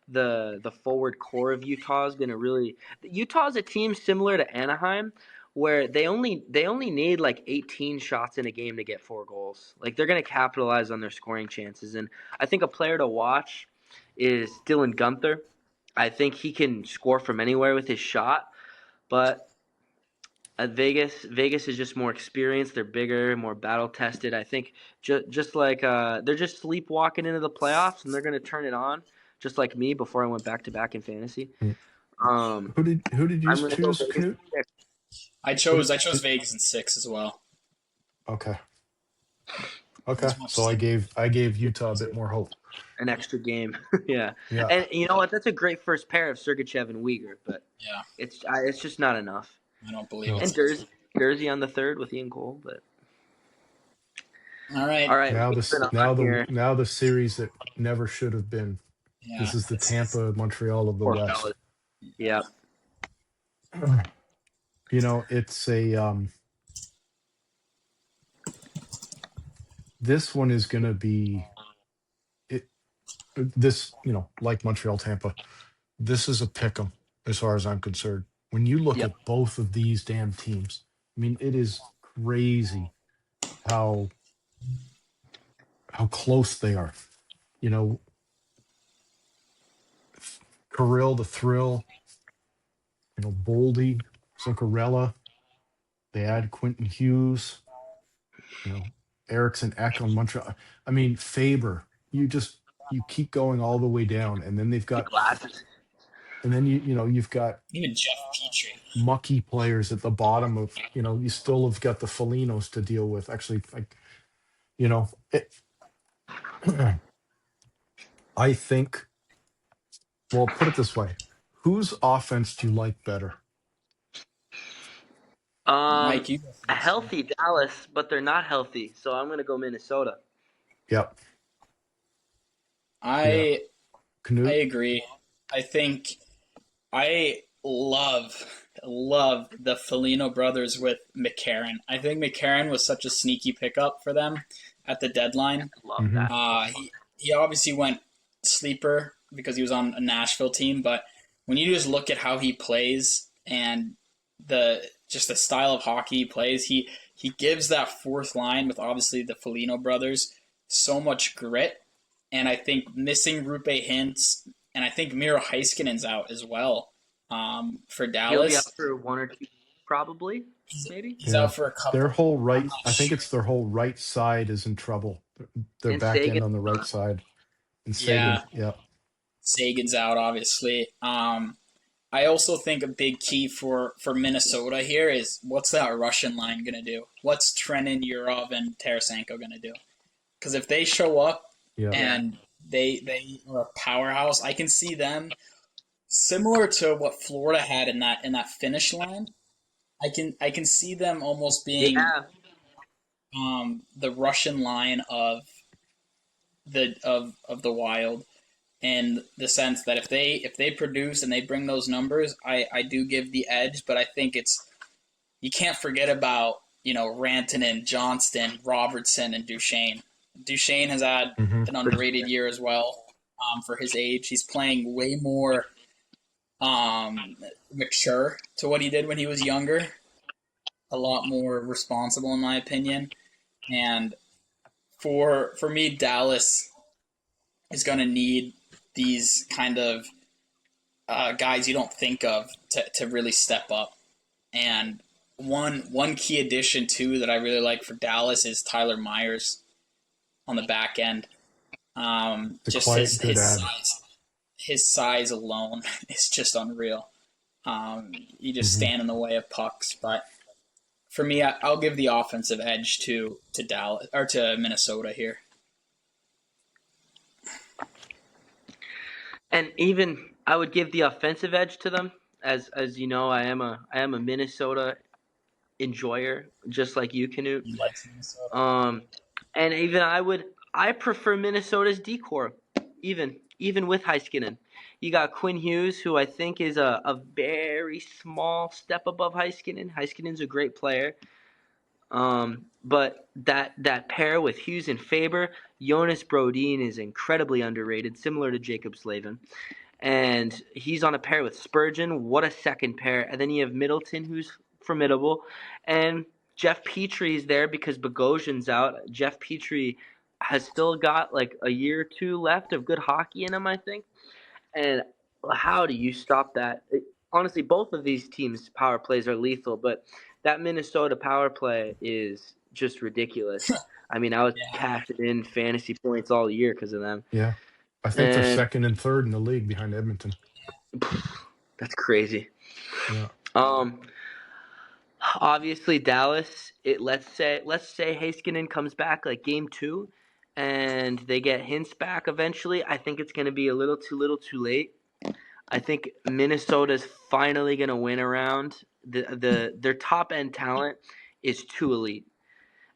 the forward core of Utah is going to really. Utah's a team similar to Anaheim, where they only need like 18 shots in a game to get 4 goals. Like they're going to capitalize on their scoring chances, and I think a player to watch is Dylan Gunther. I think he can score from anywhere with his shot, but at Vegas is just more experienced. They're bigger, more battle tested. I think just like they're just sleepwalking into the playoffs, and they're gonna turn it on, just like me before I went back to back in fantasy. Mm. Um, Who did you I'm gonna go choose, Vegas. Knut? I chose Vegas in 6 as well. Okay. So I gave Utah a bit more hope. An extra game, yeah. Yeah. And you know what? That's a great first pair of Sergachev and Uyghur, but Yeah, it's just not enough. I don't believe No. it. And Jersey on the 3rd with Ian Cole, but All right. all right. Now Here. the series that never should have been. Yeah, This is the Tampa Montreal of the West. Yeah. You know, it's a this one is going to be this, like Montreal Tampa. This is a pick 'em as far as I'm concerned. When you look Yep. at both of these damn teams, I mean, it is crazy how close they are. You know, Kirill, the Thrill, Boldy, Zuccarella. They add Quentin Hughes, Erickson Eck on Montreal. I mean, Faber. You keep going all the way down, and then they've got, Glasses. and then you've got even Jeff Petrie. mucky players at the bottom of, you still have got the Felinos to deal with. Actually, I think. Well, put it this way: whose offense do you like better? Mike, you go first. A healthy Dallas, but they're not healthy, so I'm gonna go Minnesota. Yep. I Knut? agree. I think I love the Foligno brothers with McCarron. I think McCarron was such a sneaky pickup for them at the deadline. Love that. He obviously went sleeper because he was on a Nashville team, but when you just look at how he plays and the style of hockey he plays, he gives that fourth line with obviously the Foligno brothers so much grit. And I think missing Rupe Hintz, and I think Miro Heiskanen's out as well for Dallas. He'll be out for 1 or 2, probably, maybe. He's out for a couple. Their whole right, I think it's their whole right side is in trouble. Their And back Sagan. end on the right side. And Sagan, yeah. Sagan's out, obviously. I also think a big key for Minnesota here is what's that Russian line going to do? What's Trenin, Yurov, and Tarasenko going to do? Because if they show up and they are a powerhouse, I can see them similar to what Florida had in that finish line. I can see them almost being the Russian line of the Wild, in the sense that if they produce and they bring those numbers, I do give the edge. But I think you can't forget about Rantanen, Johnston, Robertson, and Duchesne. Duchesne has had an underrated year as well for his age. He's playing way more mature to what he did when he was younger. A lot more responsible, in my opinion. And for me, Dallas is going to need these kind of guys you don't think of to really step up. And one key addition, too, that I really like for Dallas is Tyler Myers on the back end. His size alone is just unreal. You just stand in the way of pucks. But for me, I'll give the offensive edge to Dallas or to Minnesota here. And even I would give the offensive edge to them. As you know, I am a Minnesota enjoyer, just like you, Canute. He likes Minnesota. Um, and even I prefer Minnesota's decor, even with Heiskanen. You got Quinn Hughes, who I think is a very small step above Heiskanen. Heiskanen's a great player. But that pair with Hughes and Faber, Jonas Brodin is incredibly underrated, similar to Jacob Slavin. And he's on a pair with Spurgeon. What a second pair. And then you have Middleton, who's formidable. And Jeff Petry's there because Bogosian's out. Jeff Petry has still got like a year or two left of good hockey in him, I think. And how do you stop that? Honestly, both of these teams' power plays are lethal, but that Minnesota power play is just ridiculous. I mean, I was Yeah. cashing in fantasy points all year because of them. Yeah. I think they're And second and third in the league behind Edmonton. that's crazy. Yeah. Obviously Dallas. Let's say Heiskanen comes back like game 2, and they get Hintz back eventually. I think it's going to be a little too late. I think Minnesota's finally going to win around. Their top end talent is too elite,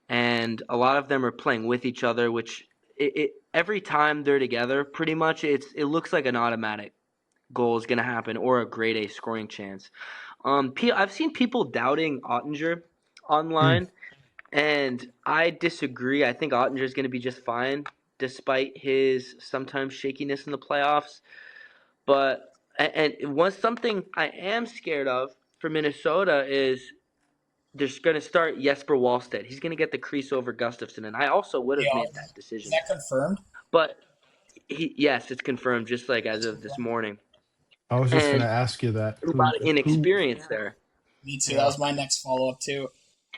and a lot of them are playing with each other. Which every time they're together, pretty much it looks like an automatic goal is going to happen or a grade A scoring chance. I've seen people doubting Ottinger Mm. online, and I disagree. I think Ottinger is going to be just fine, despite his sometimes shakiness in the playoffs. But and something I am scared of for Minnesota is they're going to start Jesper Wallstedt. He's going to get the crease over Gustafsson, and I also would have made that Is decision. that confirmed? But yes, it's confirmed, just like as of this morning. I was just going And to ask you that. a lot of inexperience there. Me too. Yeah. That was my next follow up too.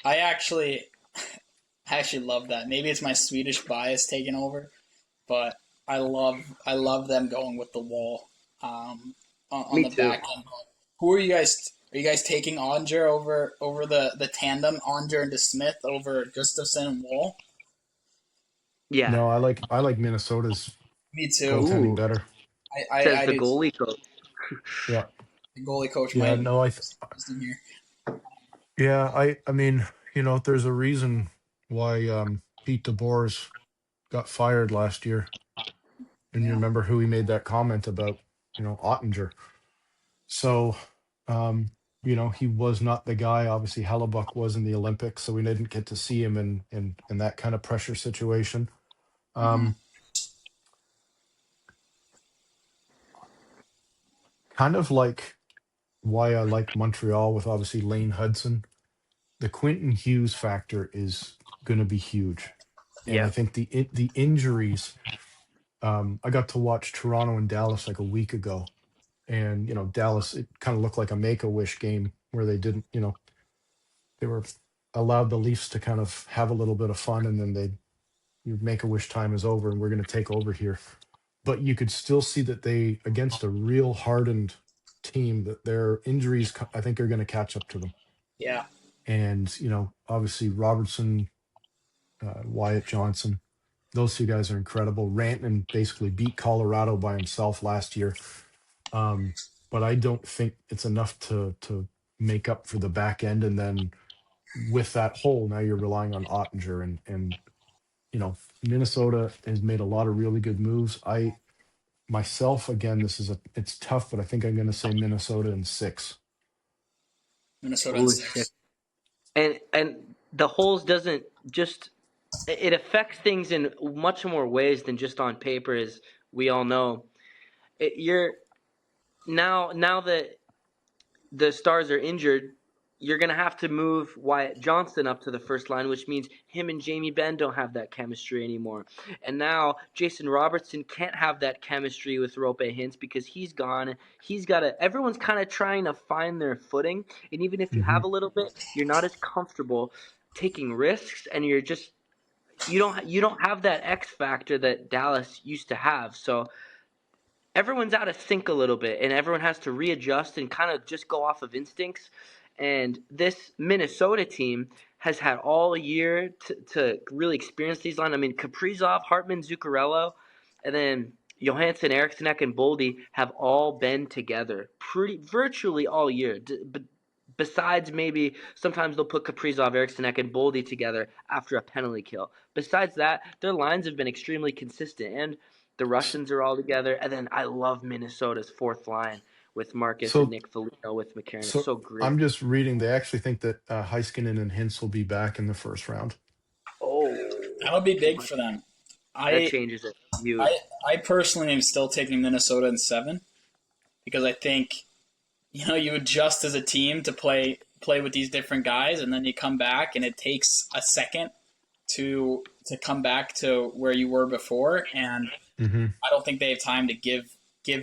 I actually love that. Maybe it's my Swedish bias taking over, but I love them going with the wall on Me the too. back end. Who are you guys? Are you guys taking Onger over the tandem Onger and DeSmith over Gustafsson and Wall? Yeah. No, I like Minnesota's Me too. goaltending Ooh, better. says I the do. goalie coach. Yeah. The goalie coach Yeah, might no, wisdom here. yeah, I mean, there's a reason why Pete DeBoer's got fired last year. And you Yeah. remember who he made that comment about, Ottinger. So, he was not the guy. Obviously, Hellebuck was in the Olympics, so we didn't get to see him in that kind of pressure situation. Mm-hmm. Kind of like why I like Montreal with obviously Lane Hudson. The Quentin Hughes factor is going to be huge, and I Yeah. think the injuries. I got to watch Toronto and Dallas like a week ago, and Dallas, it kind of looked like a Make-A-Wish game where they didn't, they were allowed the Leafs to kind of have a little bit of fun, and then your Make-A-Wish time is over, and we're going to take over here. But you could still see that they, against a real hardened team, that their injuries, I think, are going to catch up to them. Yeah. And obviously Robertson, Wyatt Johnson, those two guys are incredible. Rantanen basically beat Colorado by himself last year. But I don't think it's enough to make up for the back end. And then with that hole, now you're relying on Ottinger and Minnesota has made a lot of really good moves. Myself, again, it's tough, but I think I'm going to say Minnesota in 6. Minnesota in Ooh, 6. and the holes doesn't just it affects things in much more ways than just on paper, as we all know. You're now that the Stars are injured, you're going to have to move Wyatt Johnston up to the first line, which means him and Jamie Benn don't have that chemistry anymore. And now Jason Robertson can't have that chemistry with Rope Hintz because he's gone. Everyone's kind of trying to find their footing. And even if you Mm-hmm. have a little bit, you're not as comfortable taking risks, and you don't have that X factor that Dallas used to have. So everyone's out of sync a little bit, and everyone has to readjust and kind of just go off of instincts. And this Minnesota team has had all year to really experience these lines. I mean, Kaprizov, Hartman, Zuccarello, and then Johansson, Eriksson, and Boldy have all been together virtually all year. Besides maybe sometimes they'll put Kaprizov, Eriksson, and Boldy together after a penalty kill. Besides that, their lines have been extremely consistent, and the Russians are all together. And then I love Minnesota's fourth line with Marcus and So Nick Foligno with McCarron. It's so so great. I'm just reading. They actually think that Heiskanen and Hintz will be back in the first round. Oh, That'll be big for them. that changes it. I personally am still taking Minnesota in 7 because I think you adjust as a team to play with these different guys, and then you come back, and it takes a second to come back to where you were before. And I don't think they have time to give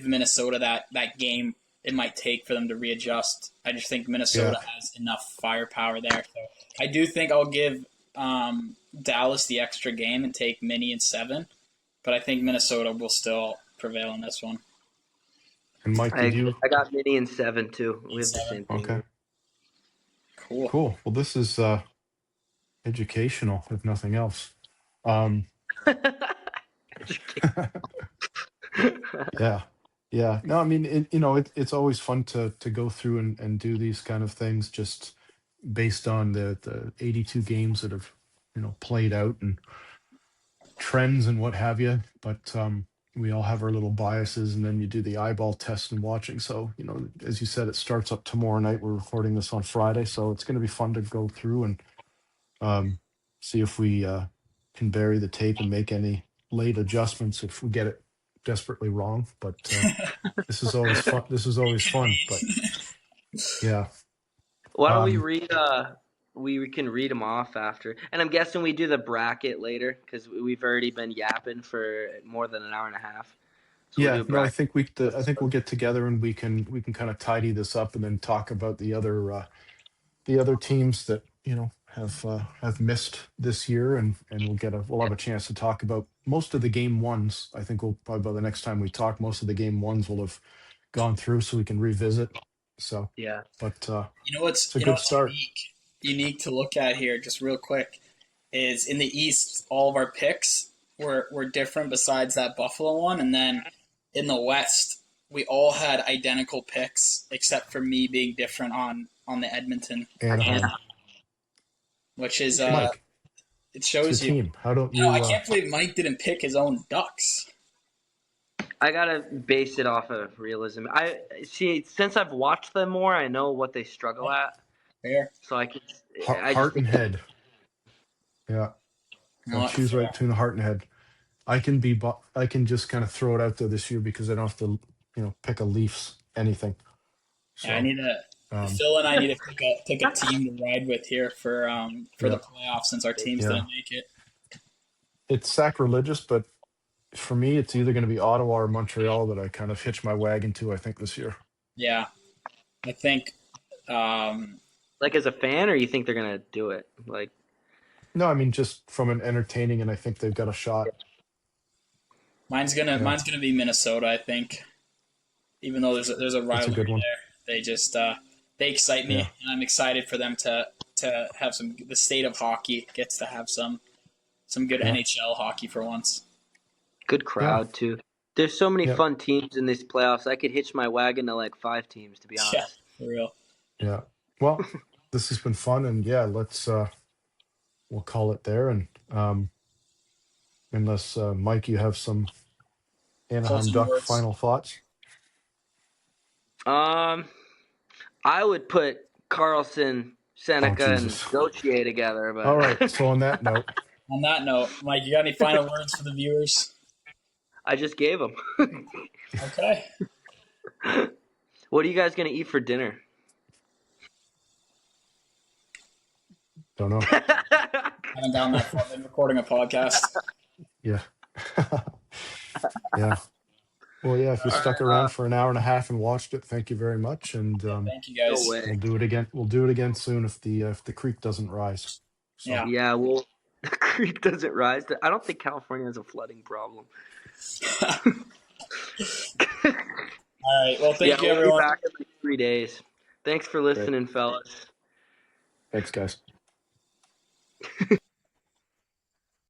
Minnesota that game it might take for them to readjust. I just think Minnesota has enough firepower there. So I do think I'll give Dallas the extra game and take Mini in 7, but I think Minnesota will still prevail in this one. And Mike, I got Mini in 7 too. We have the same thing. Okay. Cool. Well, this is educational, if nothing else. Yeah. No, I mean, it's always fun to go through and do these kind of things just based on the 82 games that have played out and trends and what have you. But we all have our little biases, and then you do the eyeball test and watching. So as you said, it starts up tomorrow night. We're recording this on Friday, so it's going to be fun to go through and see if we can bury the tape and make any late adjustments if we get it desperately wrong. But this is always fun. But yeah. Why don't we read? We can read them off after, and I'm guessing we do the bracket later because we've already been yapping for more than an hour and a half. So I think we'll get together and we can kind of tidy this up and then talk about the other teams that have missed this year, and we'll have a chance to talk about most of the game ones. I think we'll probably by the next time we talk, most of the game ones will have gone through, so we can revisit. So yeah, but what's it's a good start. Unique to look at here, just real quick, is in the East, all of our picks were different besides that Buffalo one, and then in the West, we all had identical picks except for me being different on the Edmonton. Anaheim. Which is Mike, it shows you. Team. How don't you? No, I can't believe Mike didn't pick his own Ducks. I gotta base it off of realism. I see, since I've watched them more, I know what they struggle at. Fair. So I can heart and head. Yeah. I'll choose right between the heart and head. I can just kind of throw it out there this year because I don't have to pick a Leafs anything. So, I need Phil and I need to pick a team to ride with here for the playoffs since our teams didn't make it. It's sacrilegious, but for me, it's either going to be Ottawa or Montreal that I kind of hitch my wagon to, I think, this year. Yeah. I think like as a fan, or you think they're going to do it? Like, no, I mean just from an entertaining, and I think they've got a shot. Mine's gonna be Minnesota, I think. Even though there's a rivalry there, they just they excite me, and I'm excited for them to have the state of hockey gets to have some good NHL hockey for once. Good crowd too. There's so many fun teams in these playoffs. I could hitch my wagon to like 5 teams, to be honest. Yeah, for real. Yeah. Well, this has been fun, and let's we'll call it there. And unless Mike, you have some Anaheim Duck final thoughts. I would put Carlson, Seneca, and Gauthier together. But all right. So on that note, Mike, you got any final words for the viewers? I just gave them. Okay. What are you guys gonna eat for dinner? Don't know. Haven't gone that far. Been recording a podcast. Yeah. Yeah. Well, if you stuck around for an hour and a half and watched it, thank you very much. And thank you guys. We'll do it again. We'll do it again soon if the creek doesn't rise. So. Yeah. Yeah. Well, the creek doesn't rise. I don't think California has a flooding problem. All right. Well, thank you, everyone. We'll be back in like 3 days. Thanks for listening, fellas. Thanks, guys.